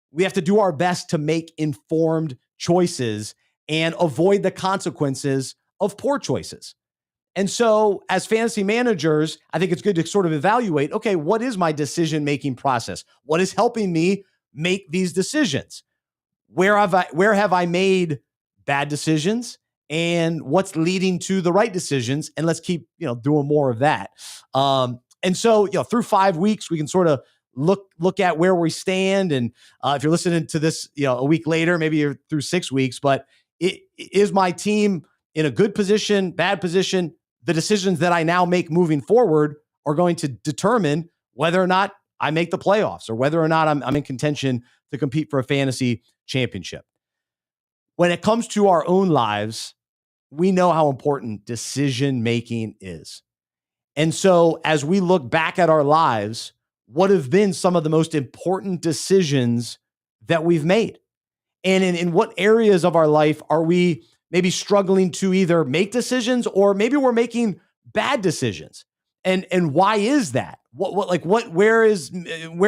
we have to do our best to make informed choices and avoid the consequences of poor choices. And so as fantasy managers, I think it's good to sort of evaluate, okay, what is my decision-making process? What is helping me make these decisions? Where have I made bad decisions, and what's leading to the right decisions? And let's keep, doing more of that. And so, through 5 weeks, we can sort of look at where we stand. And if you're listening to this, a week later, maybe you're through 6 weeks, but is my team in a good position, bad position? The decisions that I now make moving forward are going to determine whether or not I make the playoffs or whether or not I'm in contention to compete for a fantasy championship. When it comes to our own lives, we know how important decision-making is. And so as we look back at our lives, what have been some of the most important decisions that we've made? And in what areas of our life are we maybe struggling to either make decisions, or maybe we're making bad decisions? And why is that? Where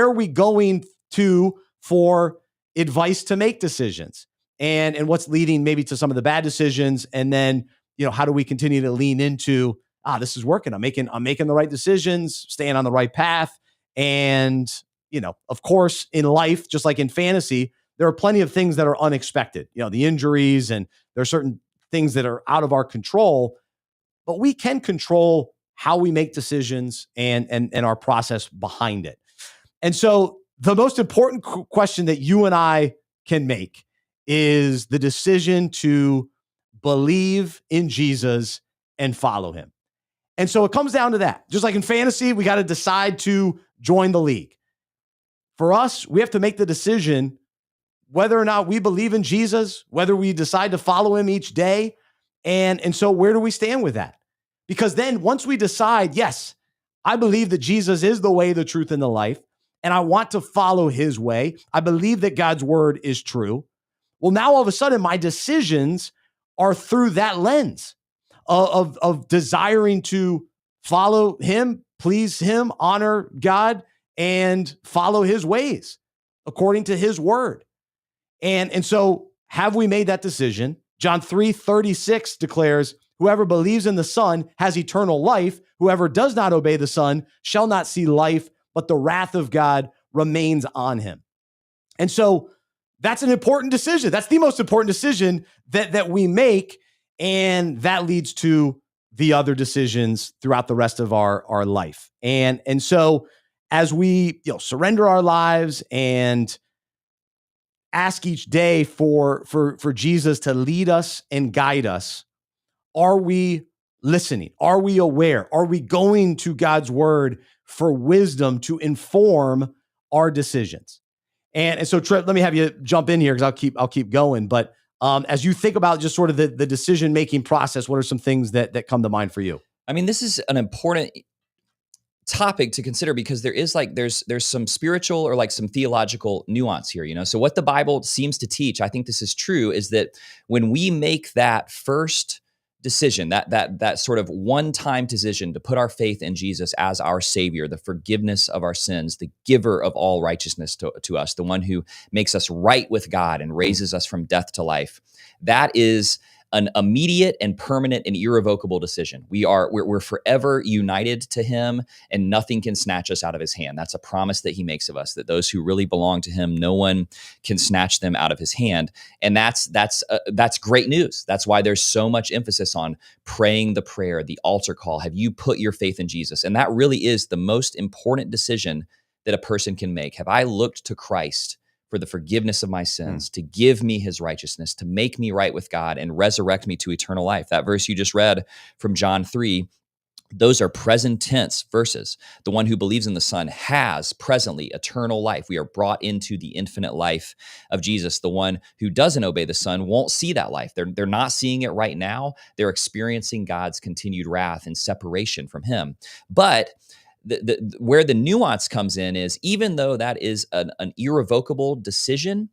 are we going to for advice to make decisions? And what's leading maybe to some of the bad decisions? And then, how do we continue to lean into, this is working. I'm making the right decisions, staying on the right path. And, of course, in life, just like in fantasy, there are plenty of things that are unexpected, the injuries, and there are certain things that are out of our control, but we can control how we make decisions and our process behind it. And so the most important question that you and I can make is the decision to believe in Jesus and follow him. And so it comes down to that. Just like in fantasy, we got to decide to join the league. For us, we have to make the decision whether or not we believe in Jesus, whether we decide to follow him each day. And so where do we stand with that? Because then once we decide, yes, I believe that Jesus is the way, the truth, and the life, and I want to follow his way, I believe that God's word is true. Well, now all of a sudden my decisions are through that lens of desiring to follow him, please him, honor God, and follow his ways according to his word. And so have we made that decision? John 3:36 declares, whoever believes in the Son has eternal life. Whoever does not obey the Son shall not see life, but the wrath of God remains on him. And so that's an important decision. That's the most important decision that we make. And that leads to the other decisions throughout the rest of our life. And so as we surrender our lives and ask each day for Jesus to lead us and guide us, are we listening? Are we aware? Are we going to God's word for wisdom to inform our decisions? And so Trip, let me have you jump in here because I'll keep going. But as you think about just sort of the decision-making process, what are some things that come to mind for you? I mean, this is an important topic to consider because there's some spiritual or like some theological nuance here, So what the Bible seems to teach, I think this is true, is that when we make that first decision, that sort of one-time decision to put our faith in Jesus as our Savior, the forgiveness of our sins, the giver of all righteousness to us, the one who makes us right with God and raises us from death to life, that is an immediate and permanent and irrevocable decision. We're forever united to him, and nothing can snatch us out of his hand. That's a promise that he makes of us, that those who really belong to him, no one can snatch them out of his hand. And that's great news. That's why there's so much emphasis on praying the prayer, the altar call. Have you put your faith in Jesus? And that really is the most important decision that a person can make. Have I looked to Christ for the forgiveness of my sins, to give me his righteousness, to make me right with God and resurrect me to eternal life? That verse you just read from John 3, those are present tense verses. The one who believes in the Son has presently eternal life. We are brought into the infinite life of Jesus. The one who doesn't obey the Son won't see that life. They're not seeing it right now. They're experiencing God's continued wrath and separation from him. But where the nuance comes in is, even though that is an irrevocable decision,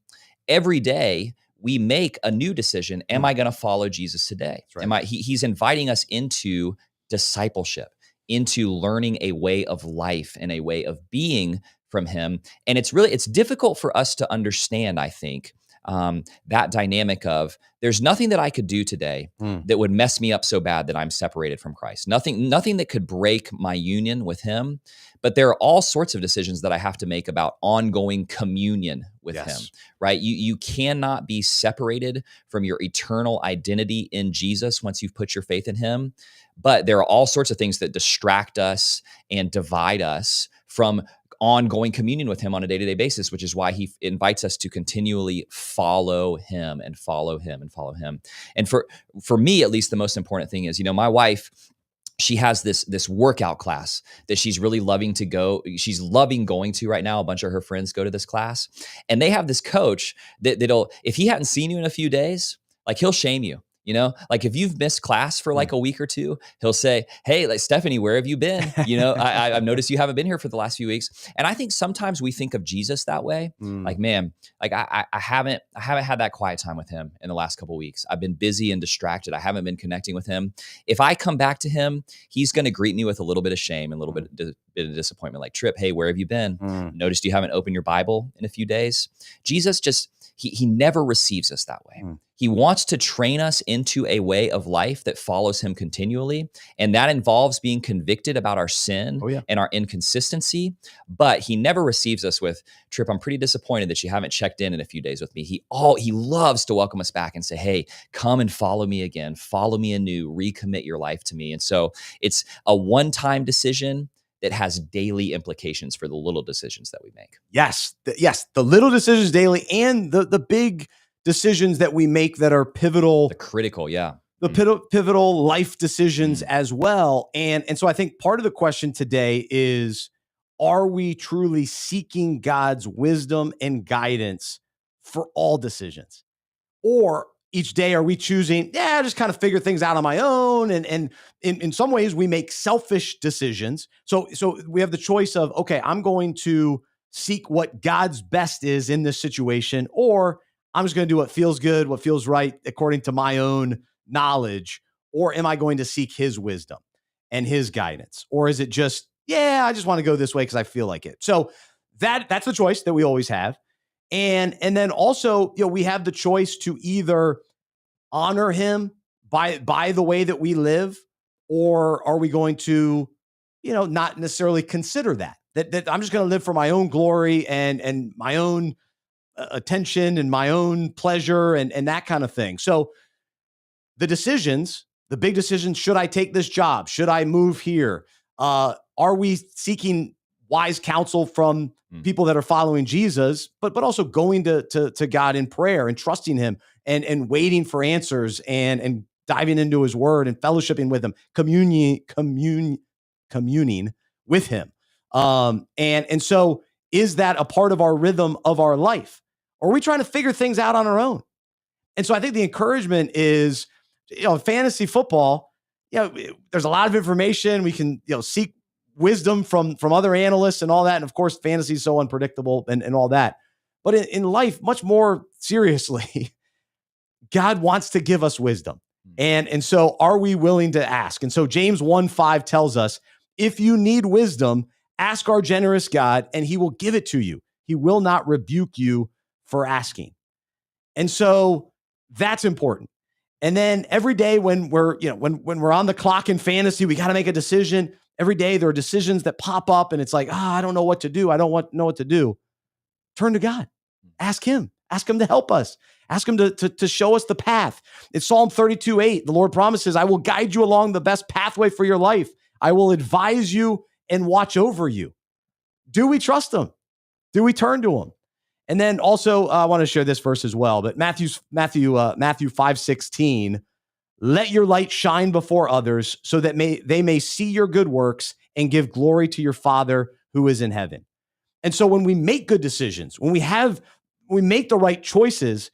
every day we make a new decision. Am I going to follow Jesus today? Right. He's inviting us into discipleship, into learning a way of life and a way of being from him. And it's difficult for us to understand, I think, that dynamic of there's nothing that I could do today that would mess me up so bad that I'm separated from Christ. Nothing that could break my union with him. But there are all sorts of decisions that I have to make about ongoing communion with him, right? You cannot be separated from your eternal identity in Jesus once you've put your faith in him. But there are all sorts of things that distract us and divide us from ongoing communion with him on a day-to-day basis, which is why he invites us to continually follow him and follow him and follow him. And for me, at least, the most important thing is, my wife, she has this workout class that she's really loving to go. She's loving going to right now. A bunch of her friends go to this class, and they have this coach that'll, if he hadn't seen you in a few days, like, he'll shame you. Like, if you've missed class for like a week or two, he'll say, hey, like, Stephanie, where have you been? I've noticed you haven't been here for the last few weeks. And I think sometimes we think of Jesus that way. Like, man, like I haven't had that quiet time with him in the last couple of weeks. I've been busy and distracted. I haven't been connecting with him. If I come back to him, he's going to greet me with a little bit of shame and a little bit of disappointment. Like, Trip, hey, where have you been? Noticed you haven't opened your Bible in a few days. Jesus he never receives us that way. Mm. He wants to train us into a way of life that follows him continually. And that involves being convicted about our sin and our inconsistency. But he never receives us with, Trip, I'm pretty disappointed that you haven't checked in a few days with me. He loves to welcome us back and say, hey, come and follow me again. Follow me anew. Recommit your life to me. And so it's a one-time decision that has daily implications for the little decisions that we make. Yes. The little decisions daily and the big decisions that we make that are pivotal. The critical, The pivotal life decisions as well. And so I think part of the question today is, are we truly seeking God's wisdom and guidance for all decisions? Or each day, are we choosing, just kind of figure things out on my own? And in some ways, we make selfish decisions. So we have the choice of, okay, I'm going to seek what God's best is in this situation, or I'm just going to do what feels good, what feels right, according to my own knowledge. Or am I going to seek his wisdom and his guidance? Or is it just, I just want to go this way because I feel like it. So that's the choice that we always have. And then also, we have the choice to either honor him by the way that we live, or are we going to, not necessarily consider that I'm just going to live for my own glory and my own attention and my own pleasure and that kind of thing. So the big decisions, should I take this job? Should I move here? Are we seeking wise counsel from people that are following Jesus, but also going to God in prayer and trusting him and waiting for answers and diving into his word and fellowshipping with him, communing with him. And so is that a part of our rhythm of our life? Or are we trying to figure things out on our own? And so I think the encouragement is, fantasy football, there's a lot of information. We can, seek wisdom from other analysts and all that. And of course, fantasy is so unpredictable and all that. But in life, much more seriously, God wants to give us wisdom. And so are we willing to ask? And so James 1:5 tells us, if you need wisdom, ask our generous God and he will give it to you. He will not rebuke you for asking. And so that's important. And then every day when we're, when we're on the clock in fantasy, we got to make a decision. Every day there are decisions that pop up and it's like, I don't know what to do. I don't know what to do. Turn to God. Ask him to help us. Ask him to show us the path. It's Psalm 32:8. The Lord promises, I will guide you along the best pathway for your life. I will advise you and watch over you. Do we trust him? Do we turn to him? And then also, I want to share this verse as well, but Matthew 5:16, let your light shine before others so that they may see your good works and give glory to your Father who is in heaven. And so when we make good decisions, when we make the right choices,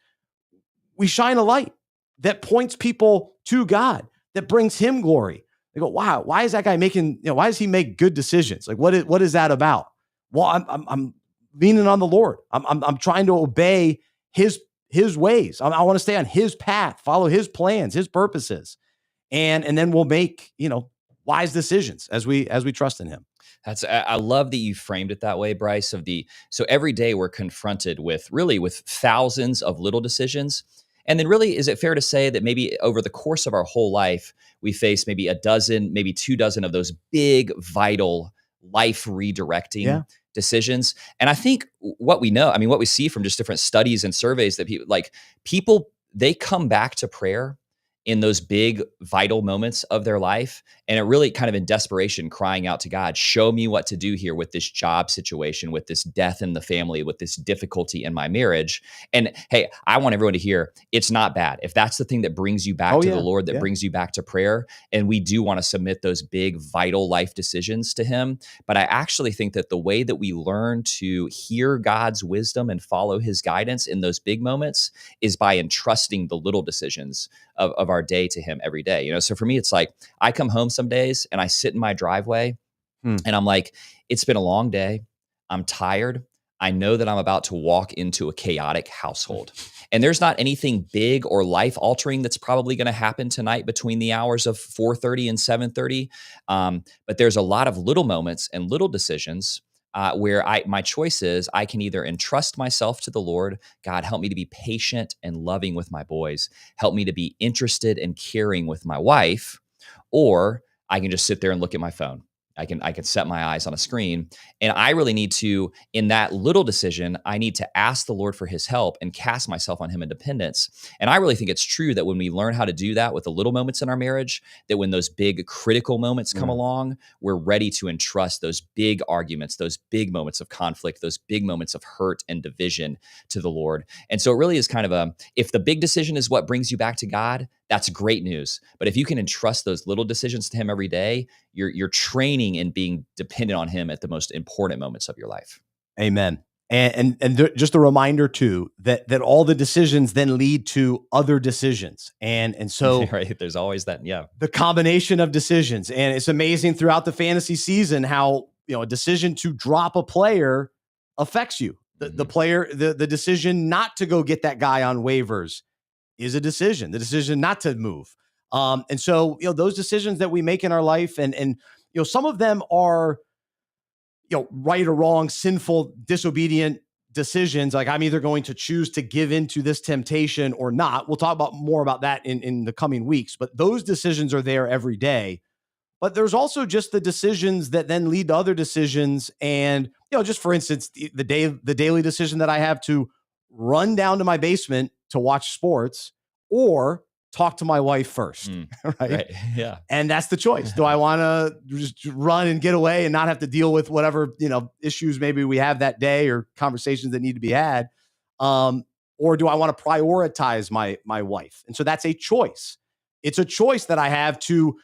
we shine a light that points people to God, that brings him glory. They go, wow, why is that guy making, why does he make good decisions? Like, what is that about? Well, I'm leaning on the Lord. I'm trying to obey his ways. I want to stay on his path, follow his plans, his purposes. And then we'll make, wise decisions as we trust in him. I love that you framed it that way, Bryce, so every day we're confronted with thousands of little decisions. And then really, is it fair to say that maybe over the course of our whole life, we face maybe a dozen, maybe 2 dozen of those big, vital, life redirecting decisions? And I think what we know, what we see from just different studies and surveys, that people, they come back to prayer in those big, vital moments of their life. And it really kind of in desperation, crying out to God, show me what to do here with this job situation, with this death in the family, with this difficulty in my marriage. And hey, I want everyone to hear, it's not bad. If that's the thing that brings you back to the Lord, that brings you back to prayer, and we do want to submit those big, vital life decisions to him. But I actually think that the way that we learn to hear God's wisdom and follow his guidance in those big moments is by entrusting the little decisions of our day to him every day. So for me, it's like, I come home some days and I sit in my driveway and I'm like, it's been a long day. I'm tired. I know that I'm about to walk into a chaotic household. And there's not anything big or life altering that's probably going to happen tonight between the hours of 4:30 and 7:30. But there's a lot of little moments and little decisions where my choice is I can either entrust myself to the Lord. God, help me to be patient and loving with my boys. Help me to be interested and caring with my wife, or I can just sit there and look at my phone. I can set my eyes on a screen. And I really need to, in that little decision, I need to ask the Lord for his help and cast myself on him in dependence. And I really think it's true that when we learn how to do that with the little moments in our marriage, that when those big critical moments come along, we're ready to entrust those big arguments, those big moments of conflict, those big moments of hurt and division to the Lord. And so it really is kind of if the big decision is what brings you back to God, that's great news. But if you can entrust those little decisions to him every day, you're training and being dependent on him at the most important moments of your life. Amen. And just a reminder too, that all the decisions then lead to other decisions. And so right, there's always that. Yeah. The combination of decisions. And it's amazing throughout the fantasy season how, a decision to drop a player affects you. The player, the decision not to go get that guy on waivers is a decision. The decision not to move. And so, those decisions that we make in our life and some of them are, right or wrong, sinful, disobedient decisions. Like I'm either going to choose to give into this temptation or not. We'll talk more about that in the coming weeks, but those decisions are there every day. But there's also just the decisions that then lead to other decisions. And, just for instance, the daily decision that I have to run down to my basement to watch sports or talk to my wife first. Right? Yeah. And that's the choice. Do I want to just run and get away and not have to deal with whatever, issues maybe we have that day or conversations that need to be had? Or do I want to prioritize my wife? And so that's a choice. It's a choice that I have to,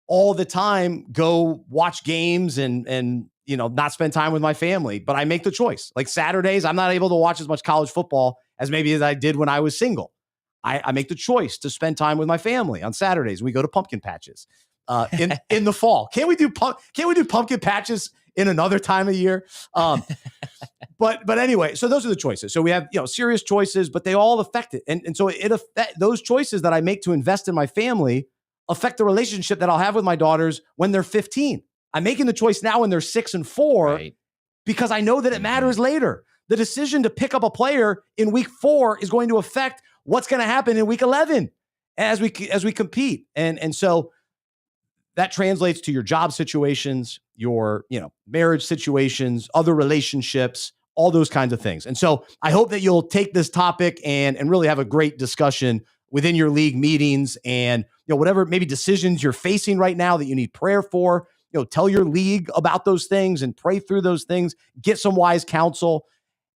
all the time go watch games and not spend time with my family, but I make the choice. Like Saturdays, I'm not able to watch as much college football as maybe as I did when I was single. I make the choice to spend time with my family on Saturdays. We go to pumpkin patches in the fall. Can't we do pumpkin patches in another time of year? But anyway, so those are the choices. So we have serious choices, but they all affect it. And so those choices that I make to invest in my family affect the relationship that I'll have with my daughters when they're 15. I'm making the choice now when they're 6 and 4 because I know that it matters later. The decision to pick up a player in week 4 is going to affect what's going to happen in week 11 as we compete. And so that translates to your job situations, your, marriage situations, other relationships, all those kinds of things. And so I hope that you'll take this topic and really have a great discussion within your league meetings and, whatever maybe decisions you're facing right now that you need prayer for, tell your league about those things and pray through those things, get some wise counsel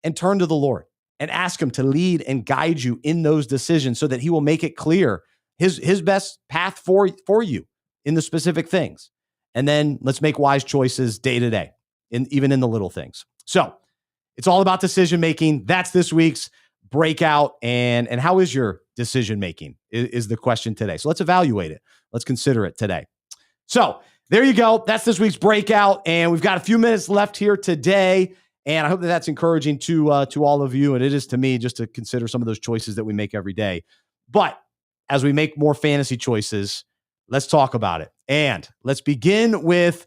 and turn to the Lord and ask him to lead and guide you in those decisions so that he will make it clear his best path for you in the specific things. And then let's make wise choices day to day, even in the little things. So it's all about decision making. That's this week's breakout. And how is your decision making is the question today. So let's evaluate it. Let's consider it today. So there you go. That's this week's breakout. And we've got a few minutes left here today. And I hope that that's encouraging to all of you. And it is to me just to consider some of those choices that we make every day. But as we make more fantasy choices, let's talk about it. And let's begin with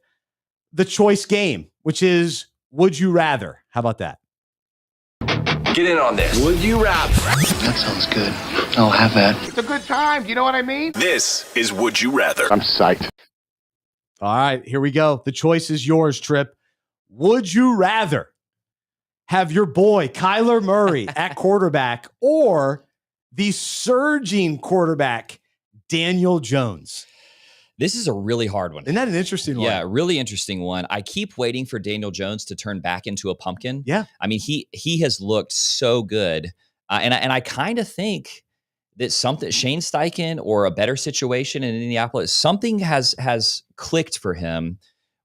the choice game, which is Would You Rather? How about that? Get in on this. Would you rather? That sounds good. I'll have that. It's a good time. You know what I mean? This is Would You Rather. I'm psyched. All right, here we go. The choice is yours, Trip. Would you rather have your boy Kyler Murray at quarterback or the surging quarterback Daniel Jones? This is a really hard one. Isn't that an interesting one? Yeah, really interesting one. I keep waiting for Daniel Jones to turn back into a pumpkin. Yeah. I mean, he has looked so good. And I kind of think that something, Shane Steichen or a better situation in Indianapolis, something has clicked for him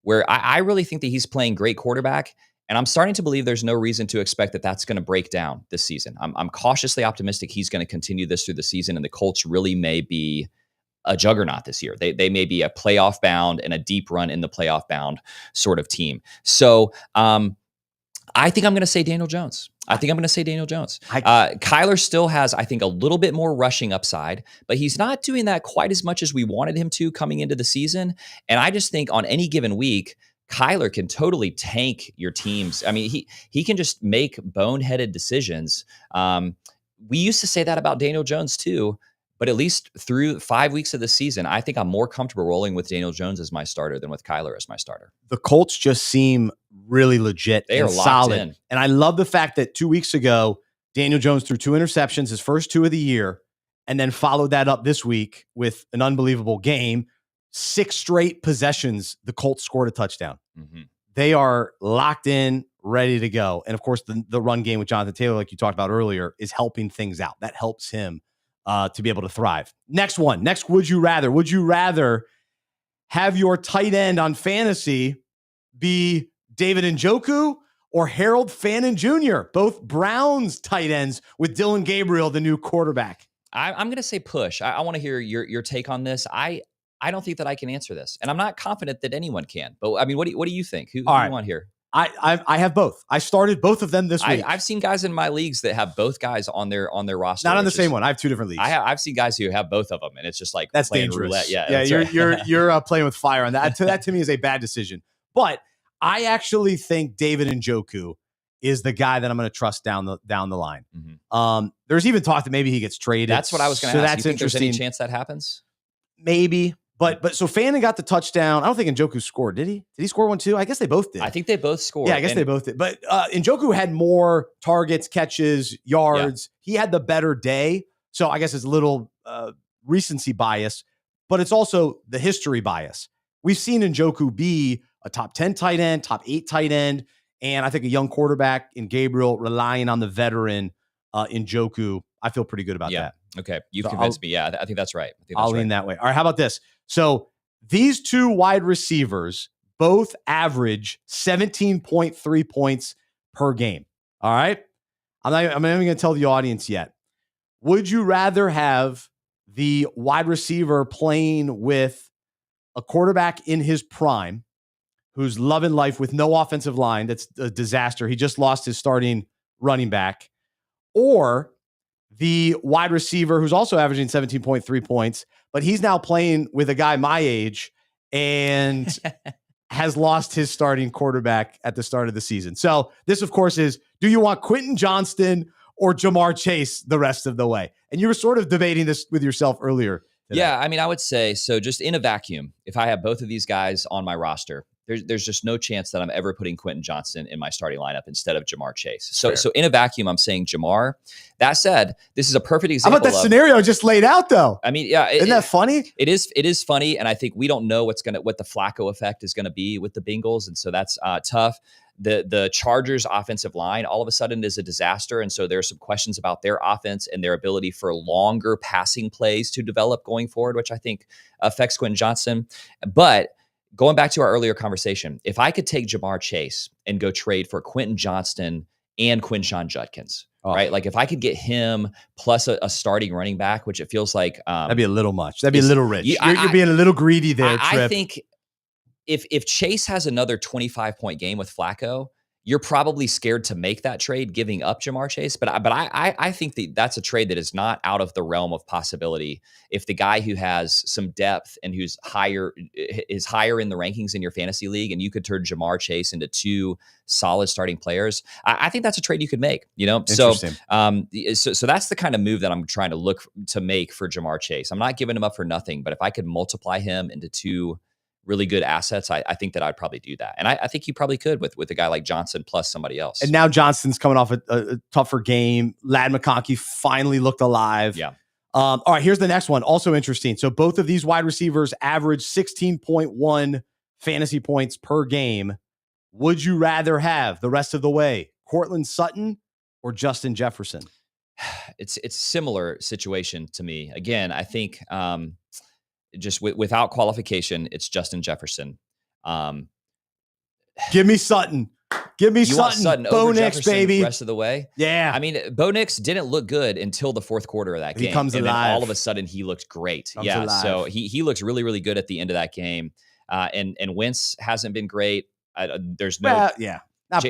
where I really think that he's playing great quarterback. And I'm starting to believe there's no reason to expect that that's going to break down this season. I'm cautiously optimistic he's going to continue this through the season, and the Colts really may be a juggernaut this year. They may be a playoff bound and a deep run in the playoff bound sort of team. So I think I'm going to say Daniel Jones. Kyler still has, I think, a little bit more rushing upside, but he's not doing that quite as much as we wanted him to coming into the season. And I just think on any given week, Kyler can totally tank your teams. I mean, he can just make boneheaded decisions. We used to say that about Daniel Jones too, but at least through 5 weeks of the season, I think I'm more comfortable rolling with Daniel Jones as my starter than with Kyler as my starter. The Colts just seem really legit and solid. In. And I love the fact that 2 weeks ago, Daniel Jones threw 2 interceptions, his first 2 of the year, and then followed that up this week with an unbelievable game. 6 straight possessions, the Colts scored a touchdown. Mm-hmm. They are locked in, ready to go. And of course, the run game with Jonathan Taylor, like you talked about earlier, is helping things out. That helps him to be able to thrive. Next, would you rather? Would you rather have your tight end on fantasy be David Njoku or Harold Fannin Jr., both Browns tight ends with Dylan Gabriel, the new quarterback? I'm going to say push. I want to hear your take on this. I don't think that I can answer this, and I'm not confident that anyone can. But I mean, what do you think? Who do you want here? I have both. I started both of them this week. I've seen guys in my leagues that have both guys on their roster. Not on the same one. I have 2 different leagues. I've seen guys who have both of them, and it's just like that's playing dangerous. roulette. Yeah, you're playing with fire on that. That to me is a bad decision. But I actually think David Njoku is the guy that I'm going to trust down the line. Mm-hmm. There's even talk that maybe he gets traded. That's what I was going to ask. That's you think interesting. There's any chance that happens? Maybe. But so Fannin got the touchdown. I don't think Njoku scored. Did he? Did he score one too? I guess they both did. I think they both scored. Yeah, I guess they both did. But Njoku had more targets, catches, yards. Yeah. He had the better day. So I guess it's a little recency bias, but it's also the history bias. We've seen Njoku be a top 10 tight end, top 8 tight end, and I think a young quarterback in Gabriel relying on the veteran Njoku. I feel pretty good about that. Okay. You've convinced me. Yeah, I think that's right. I'll lean that way. All right. How about this? So these 2 wide receivers both average 17.3 points per game. All right. I'm not even going to tell the audience yet. Would you rather have the wide receiver playing with a quarterback in his prime who's loving life with no offensive line? That's a disaster. He just lost his starting running back. Or the wide receiver who's also averaging 17.3 points, but he's now playing with a guy my age and has lost his starting quarterback at the start of the season. So this, of course, is, do you want Quentin Johnston or Jamar Chase the rest of the way? And you were sort of debating this with yourself earlier today. Yeah, I mean, I would say, so just in a vacuum, if I have both of these guys on my roster, there's just no chance that I'm ever putting Quentin Johnston in my starting lineup instead of Jamar Chase. So in a vacuum, I'm saying Jamar. That said, this is a perfect example. How about that scenario just laid out, though? I mean, yeah, isn't that funny? It is funny, and I think we don't know what the Flacco effect is going to be with the Bengals, and so that's tough. The Chargers' offensive line all of a sudden is a disaster, and so there are some questions about their offense and their ability for longer passing plays to develop going forward, which I think affects Quentin Johnston. But going back to our earlier conversation, if I could take Jamar Chase and go trade for Quentin Johnston and Quinshon Judkins, right? Like if I could get him plus a starting running back, which it feels like that'd be a little much. That'd be a little rich. You're being a little greedy there, Trip. I think if Chase has another 25-point game with Flacco, you're probably scared to make that trade, giving up Jamar Chase. But I think that's a trade that is not out of the realm of possibility. If the guy who has some depth and who's higher in the rankings in your fantasy league, and you could turn Jamar Chase into 2 solid starting players, I think that's a trade you could make. You know, so that's the kind of move that I'm trying to look to make for Jamar Chase. I'm not giving him up for nothing, but if I could multiply him into 2 really good assets, I think that I'd probably do that. And I think you probably could with a guy like Johnson plus somebody else. And now Johnston's coming off a tougher game. Ladd McConkey finally looked alive. Yeah. All right, here's the next one. Also interesting. So both of these wide receivers average 16.1 fantasy points per game. Would you rather have the rest of the way Courtland Sutton or Justin Jefferson? It's a similar situation to me. Again, I think just without qualification, it's Justin Jefferson. Give me Sutton. Give me Sutton. Bo Nix, baby. The rest of the way. Yeah. I mean, Bo Nix didn't look good until the fourth quarter of that game. He comes alive. Then all of a sudden, he looked great. Alive. So he looks really, really good at the end of that game. And Wentz hasn't been great. There's no. Yeah.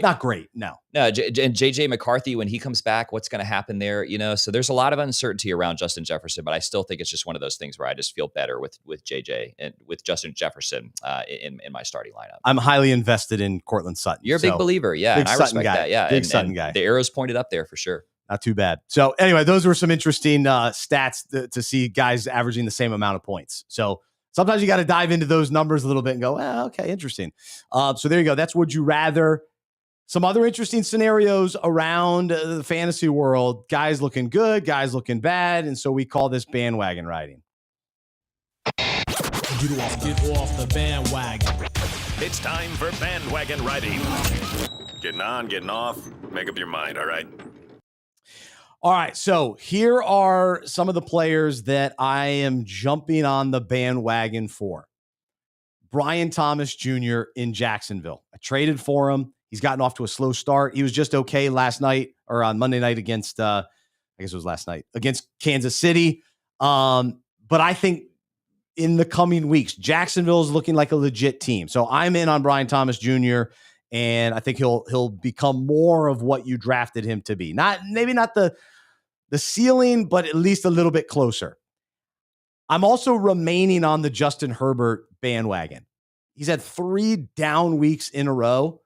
Not great. No. And JJ McCarthy, when he comes back, what's going to happen there? So there's a lot of uncertainty around Justin Jefferson, but I still think it's just one of those things where I just feel better with JJ and with Justin Jefferson in my starting lineup. I'm highly invested in Cortland Sutton. You're a big believer. Yeah. Big And I Sutton respect guy. that. Yeah. Big Sutton guy. The arrow's pointed up there for sure. Not too bad. So anyway, those were some interesting stats to see guys averaging the same amount of points. So sometimes you got to dive into those numbers a little bit and go, okay, interesting. So there you go. That's Would You Rather. Some other interesting scenarios around the fantasy world. Guys looking good, guys looking bad. And so we call this bandwagon riding. Get off the bandwagon. It's time for bandwagon riding. Getting on, getting off. Make up your mind, all right? All right, so here are some of the players that I am jumping on the bandwagon for. Brian Thomas Jr. in Jacksonville. I traded for him. He's gotten off to a slow start. He was just okay last night or on Monday night against, I guess it was last night, against Kansas City. But I think in the coming weeks, Jacksonville is looking like a legit team. So I'm in on Brian Thomas Jr., and I think he'll become more of what you drafted him to be. Maybe not the ceiling, but at least a little bit closer. I'm also remaining on the Justin Herbert bandwagon. He's had 3 down weeks in a row,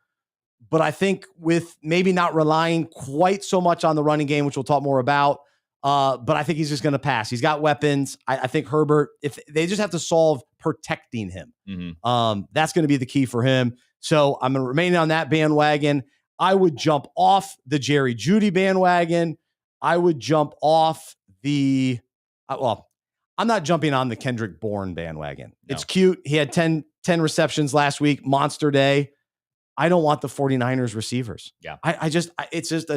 but I think with maybe not relying quite so much on the running game, which we'll talk more about, but I think he's just going to pass. He's got weapons. I think Herbert, if they just have to solve protecting him, that's going to be the key for him. So I'm going to remain on that bandwagon. I would jump off the Jerry Jeudy bandwagon. I would jump off the, I'm not jumping on the Kendrick Bourne bandwagon. No. It's cute. He had 10 receptions last week, monster day. I don't want the 49ers receivers. Yeah. It's just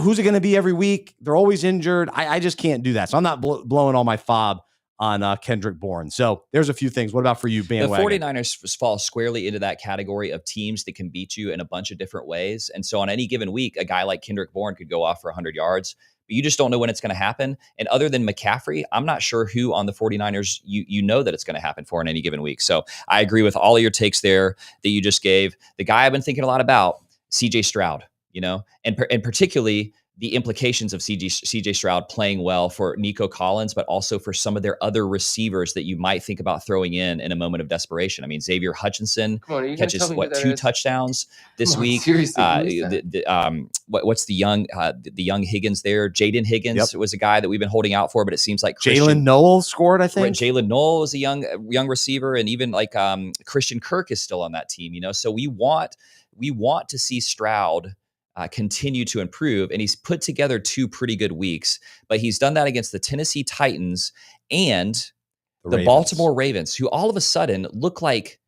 who's it going to be every week? They're always injured. I just can't do that. So I'm not blowing all my fob on Kendrick Bourne. So there's a few things. What about for you, bandwagon? The 49ers fall squarely into that category of teams that can beat you in a bunch of different ways. And so on any given week, a guy like Kendrick Bourne could go off for 100 yards, but you just don't know when it's going to happen. And other than McCaffrey, I'm not sure who on the 49ers you know that it's going to happen for in any given week. So I agree with all of your takes there that you just gave. The guy I've been thinking a lot about, CJ Stroud, and particularly the implications of CJ Stroud playing well for Nico Collins, but also for some of their other receivers that you might think about throwing in a moment of desperation. I mean, Xavier Hutchinson catches 2 touchdowns this week. Seriously, what's the young Higgins there? Jaden Higgins was a guy that we've been holding out for, but it seems like Jalen Noel scored, I think. Jalen Noel is a young receiver, and even like Christian Kirk is still on that team. So we want to see Stroud continue to improve, and he's put together 2 pretty good weeks, but he's done that against the Tennessee Titans and the Baltimore Ravens, who all of a sudden look like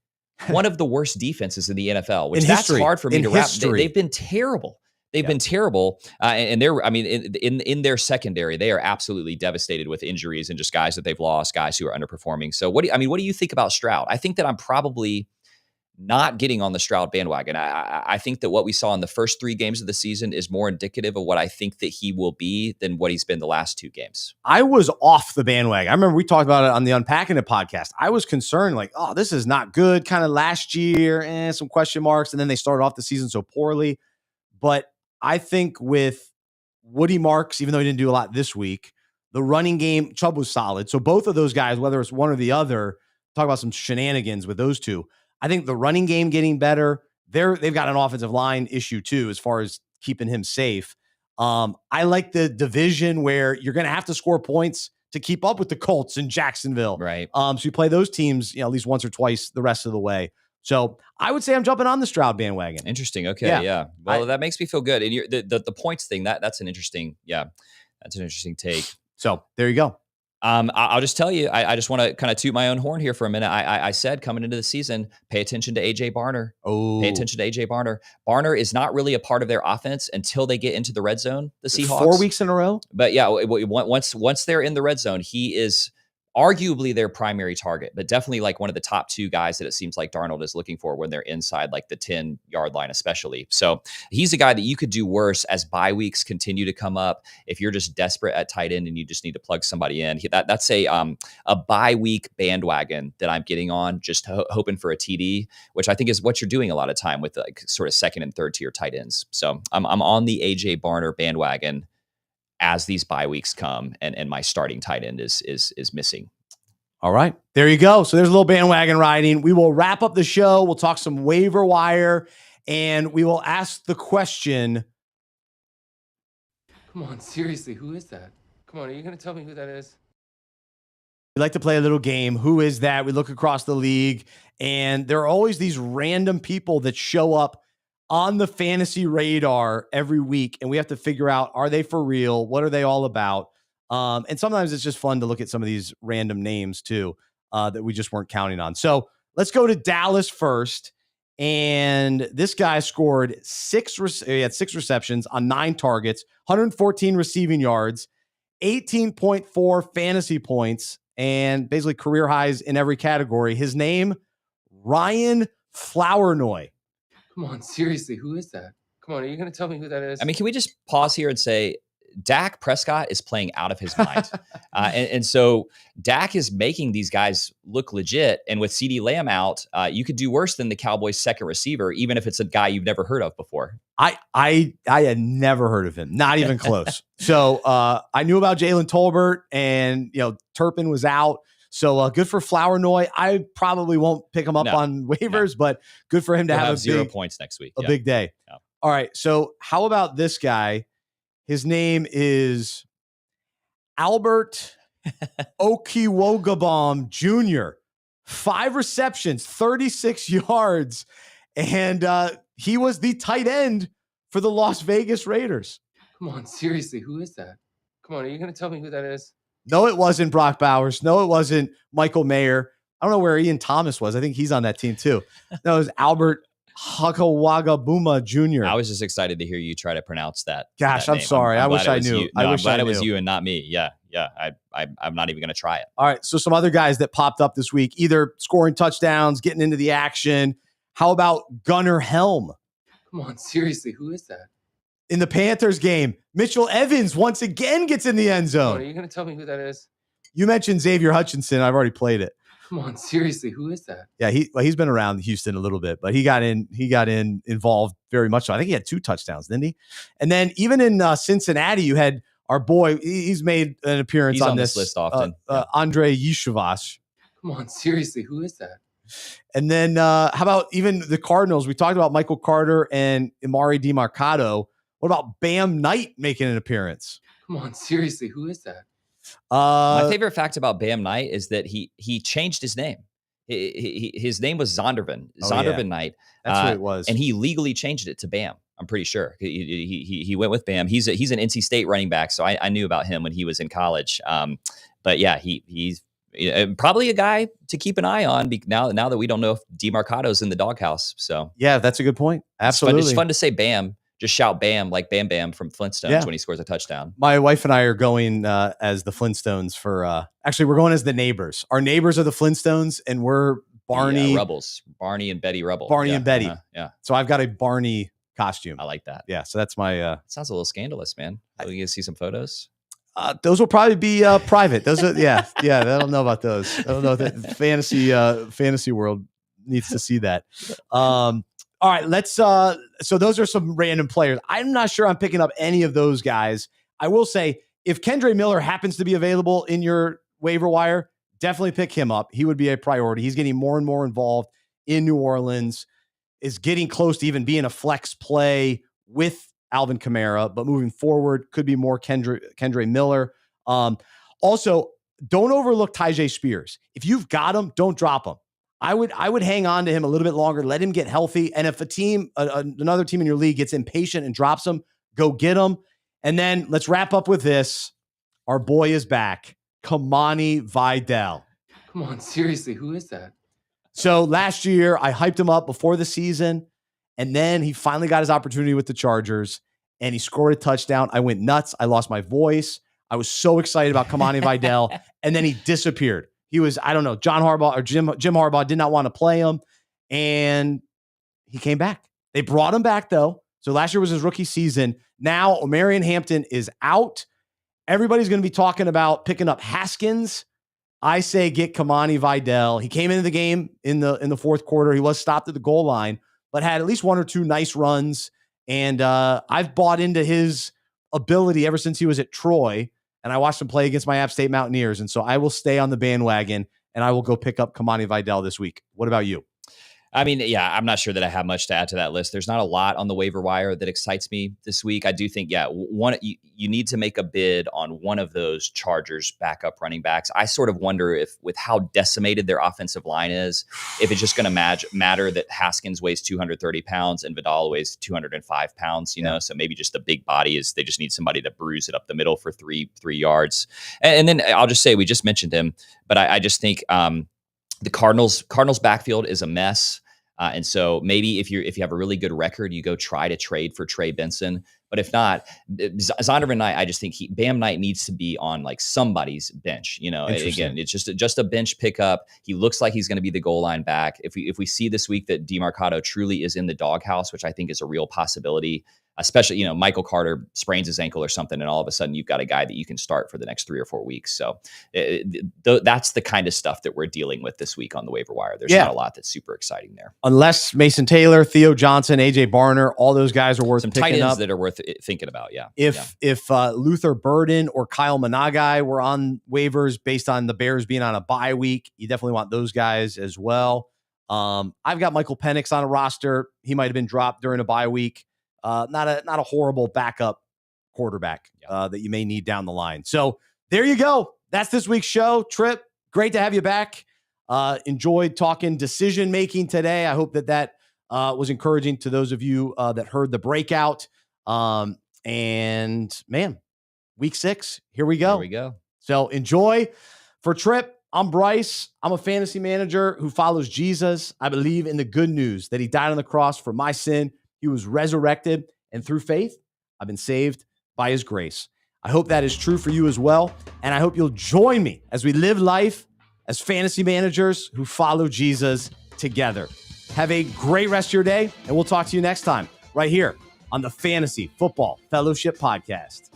one of the worst defenses in the NFL, which that's hard for me to wrap. They've been terrible. They've been terrible. And they're, in their secondary, they are absolutely devastated with injuries and just guys that they've lost, guys who are underperforming. So what do you think about Stroud? I think that I'm probably not getting on the Stroud bandwagon. I think that what we saw in the first 3 games of the season is more indicative of what I think that he will be than what he's been the last 2 games. I was off the bandwagon. I remember we talked about it on the Unpacking It podcast. I was concerned, like, oh, this is not good. Kind of last year, some question marks. And then they started off the season so poorly. But I think with Woody Marks, even though he didn't do a lot this week, the running game, Chubb was solid. So both of those guys, whether it's one or the other, talk about some shenanigans with those two. I think the running game getting better. They've got an offensive line issue too, as far as keeping him safe. I like the division where you're going to have to score points to keep up with the Colts in Jacksonville. Right. So you play those teams, at least once or twice the rest of the way. So I would say I'm jumping on the Stroud bandwagon. Interesting. Okay. Yeah. Well, that makes me feel good. And the points thing, that's an interesting take. So there you go. I'll just tell you, I just want to kind of toot my own horn here for a minute. I said coming into the season, pay attention to AJ Barner. Pay attention to AJ Barner. Barner is not really a part of their offense until they get into the red zone, the Seahawks. 4 weeks in a row? But yeah, once they're in the red zone, he is arguably their primary target, but definitely like one of the top 2 guys that it seems like Darnold is looking for when they're inside like the 10-yard line, especially. So he's a guy that you could do worse as bye weeks continue to come up. If you're just desperate at tight end and you just need to plug somebody in, that's a bye week bandwagon that I'm getting on, just hoping for a TD, which I think is what you're doing a lot of time with like sort of second and third tier tight ends. So I'm on the AJ Barner bandwagon as these bye weeks come, and my starting tight end is missing. All right, there you go. So there's a little bandwagon riding. We will wrap up the show. We'll talk some waiver wire, and we will ask the question. Come on, seriously, who is that? Come on, are you going to tell me who that is? We like to play a little game. Who is that? We look across the league, and there are always these random people that show up on the fantasy radar every week, and we have to figure out, are they for real? What are they all about? And sometimes it's just fun to look at some of these random names too, that we just weren't counting on. So let's go to Dallas first. And this guy scored he had 6 receptions on 9 targets, 114 receiving yards, 18.4 fantasy points, and basically career highs in every category. His name, Ryan Flournoy. Come on, seriously, who is that? Come on, are you going to tell me who that is? I mean, can we just pause here and say Dak Prescott is playing out of his mind. And so Dak is making these guys look legit. And with CeeDee Lamb out, you could do worse than the Cowboys' second receiver, even if it's a guy you've never heard of before. I had never heard of him, not even close. So I knew about Jalen Tolbert, and Turpin was out. So good for Flournoy. I probably won't pick him up on waivers, but good for him to have 0 points next week. A big day. Yeah. All right. So how about this guy? His name is Albert Okiwogabom Jr. 5 receptions, 36 yards, and he was the tight end for the Las Vegas Raiders. Come on, seriously, who is that? Come on, are you going to tell me who that is? No, it wasn't Brock Bowers. No, it wasn't Michael Mayer. I don't know where Ian Thomas was. I think he's on that team too. No, it was Albert Hakawagabuma Jr. I was just excited to hear you try to pronounce that. Gosh, I'm sorry. I wish I knew. I'm glad it was you and not me. Yeah. I'm not even going to try it. All right. So some other guys that popped up this week, either scoring touchdowns, getting into the action. How about Gunnar Helm? Come on, seriously, who is that? In the Panthers game, Mitchell Evans once again gets in the end zone. Are you going to tell me who that is? You mentioned Xavier Hutchinson. I've already played it. Come on, seriously, who is that? Yeah, he's been around Houston a little bit, but he got involved very much so. I think he had 2 touchdowns, didn't he? And then even in Cincinnati, you had our boy. He's made an appearance on this list often. Andre Yeshivas. Come on, seriously, who is that? And then how about even the Cardinals? We talked about Michael Carter and Amari DiMarcado. What about Bam Knight making an appearance? Come on, seriously, who is that? My favorite fact about Bam Knight is that he changed his name. His name was Zondervan Knight. That's what it was, and he legally changed it to Bam. I'm pretty sure he went with Bam. He's an NC State running back, so I knew about him when he was in college. But yeah, he's probably a guy to keep an eye on now that we don't know if DeMarcado's in the doghouse. So yeah, that's a good point. Absolutely, it's fun to say Bam. Just shout Bam like Bam Bam from Flintstones when he scores a touchdown. My wife and I are going as the Flintstones for actually we're going as the neighbors. Our neighbors are the Flintstones, and we're Barney Rubbles. Barney and Betty Rubble. Barney and Betty. Yeah. So I've got a Barney costume. I like that. Yeah. So that's my sounds a little scandalous, man. We can see some photos. Those will probably be private. Those are I don't know about those. I don't know that fantasy world needs to see that. All right, let's so those are some random players. I'm not sure I'm picking up any of those guys. I will say if Kendre Miller happens to be available in your waiver wire, definitely pick him up. He would be a priority. He's getting more and more involved in New Orleans, is getting close to even being a flex play with Alvin Kamara, but moving forward could be more Kendre Miller. Also, don't overlook Tyjae Spears. If you've got him, don't drop him. I would hang on to him a little bit longer, let him get healthy. And if a team, another team in your league gets impatient and drops him, go get him. And then let's wrap up with this. Our boy is back. Kamani Vidal. Come on, seriously, who is that? So last year I hyped him up before the season, and then he finally got his opportunity with the Chargers and he scored a touchdown. I went nuts. I lost my voice. I was so excited about Kamani Vidal, and then he disappeared. he was, I don't know, Jim Harbaugh did not want to play him, and he came back. They brought him back, though. So last year was his rookie season. Now, Omarion Hampton is out. Everybody's going to be talking about picking up Haskins. I say get Kamani Vidal. He came into the game in the fourth quarter. He was stopped at the goal line, but had at least one or two nice runs. And I've bought into his ability ever since he was at Troy, and I watched him play against my App State Mountaineers. And so I will stay on the bandwagon, and I will go pick up Kamani Vidal this week. What about you? I mean, yeah, I'm not sure that I have much to add to that list. There's not a lot on the waiver wire that excites me this week. I do think, you need to make a bid on one of those Chargers backup running backs. I sort of wonder if, with how decimated their offensive line is, if it's just going to matter that Haskins weighs 230 pounds and Vidal weighs 205 pounds, you know, so maybe just the big body they just need somebody to bruise it up the middle for three yards. And then I'll just say, we just mentioned him, but I just think, the Cardinals backfield is a mess. And so maybe if you have a really good record, you go try to trade for Trey Benson. But if not, Zondervan Knight, I just think Bam Knight needs to be on like somebody's bench. You know, again, it's just a bench pickup. He looks like he's going to be the goal line back. If we see this week that DeMarcado truly is in the doghouse, which I think is a real possibility, especially, you know, Michael Carter sprains his ankle or something, and all of a sudden you've got a guy that you can start for the next 3 or 4 weeks. So that's the kind of stuff that we're dealing with this week on the waiver wire. There's not a lot that's super exciting there. Unless Mason Taylor, Theo Johnson, AJ Barner, all those guys are worth some picking tight ends up that are worth thinking about. Yeah. If Luther Burden or Kyle Managai were on waivers based on the Bears being on a bye week, you definitely want those guys as well. I've got Michael Penix on a roster. He might have been dropped during a bye week. Not a horrible backup quarterback that you may need down the line. So there you go. That's this week's show. Trip, great to have you back. Enjoyed talking decision making today. I hope that was encouraging to those of you that heard the breakout. And man, week 6, here we go. Here we go. So enjoy. For Trip, I'm Bryce. I'm a fantasy manager who follows Jesus. I believe in the good news that he died on the cross for my sin. He was resurrected, and through faith, I've been saved by his grace. I hope that is true for you as well, and I hope you'll join me as we live life as fantasy managers who follow Jesus together. Have a great rest of your day, and we'll talk to you next time right here on the Fantasy Football Fellowship Podcast.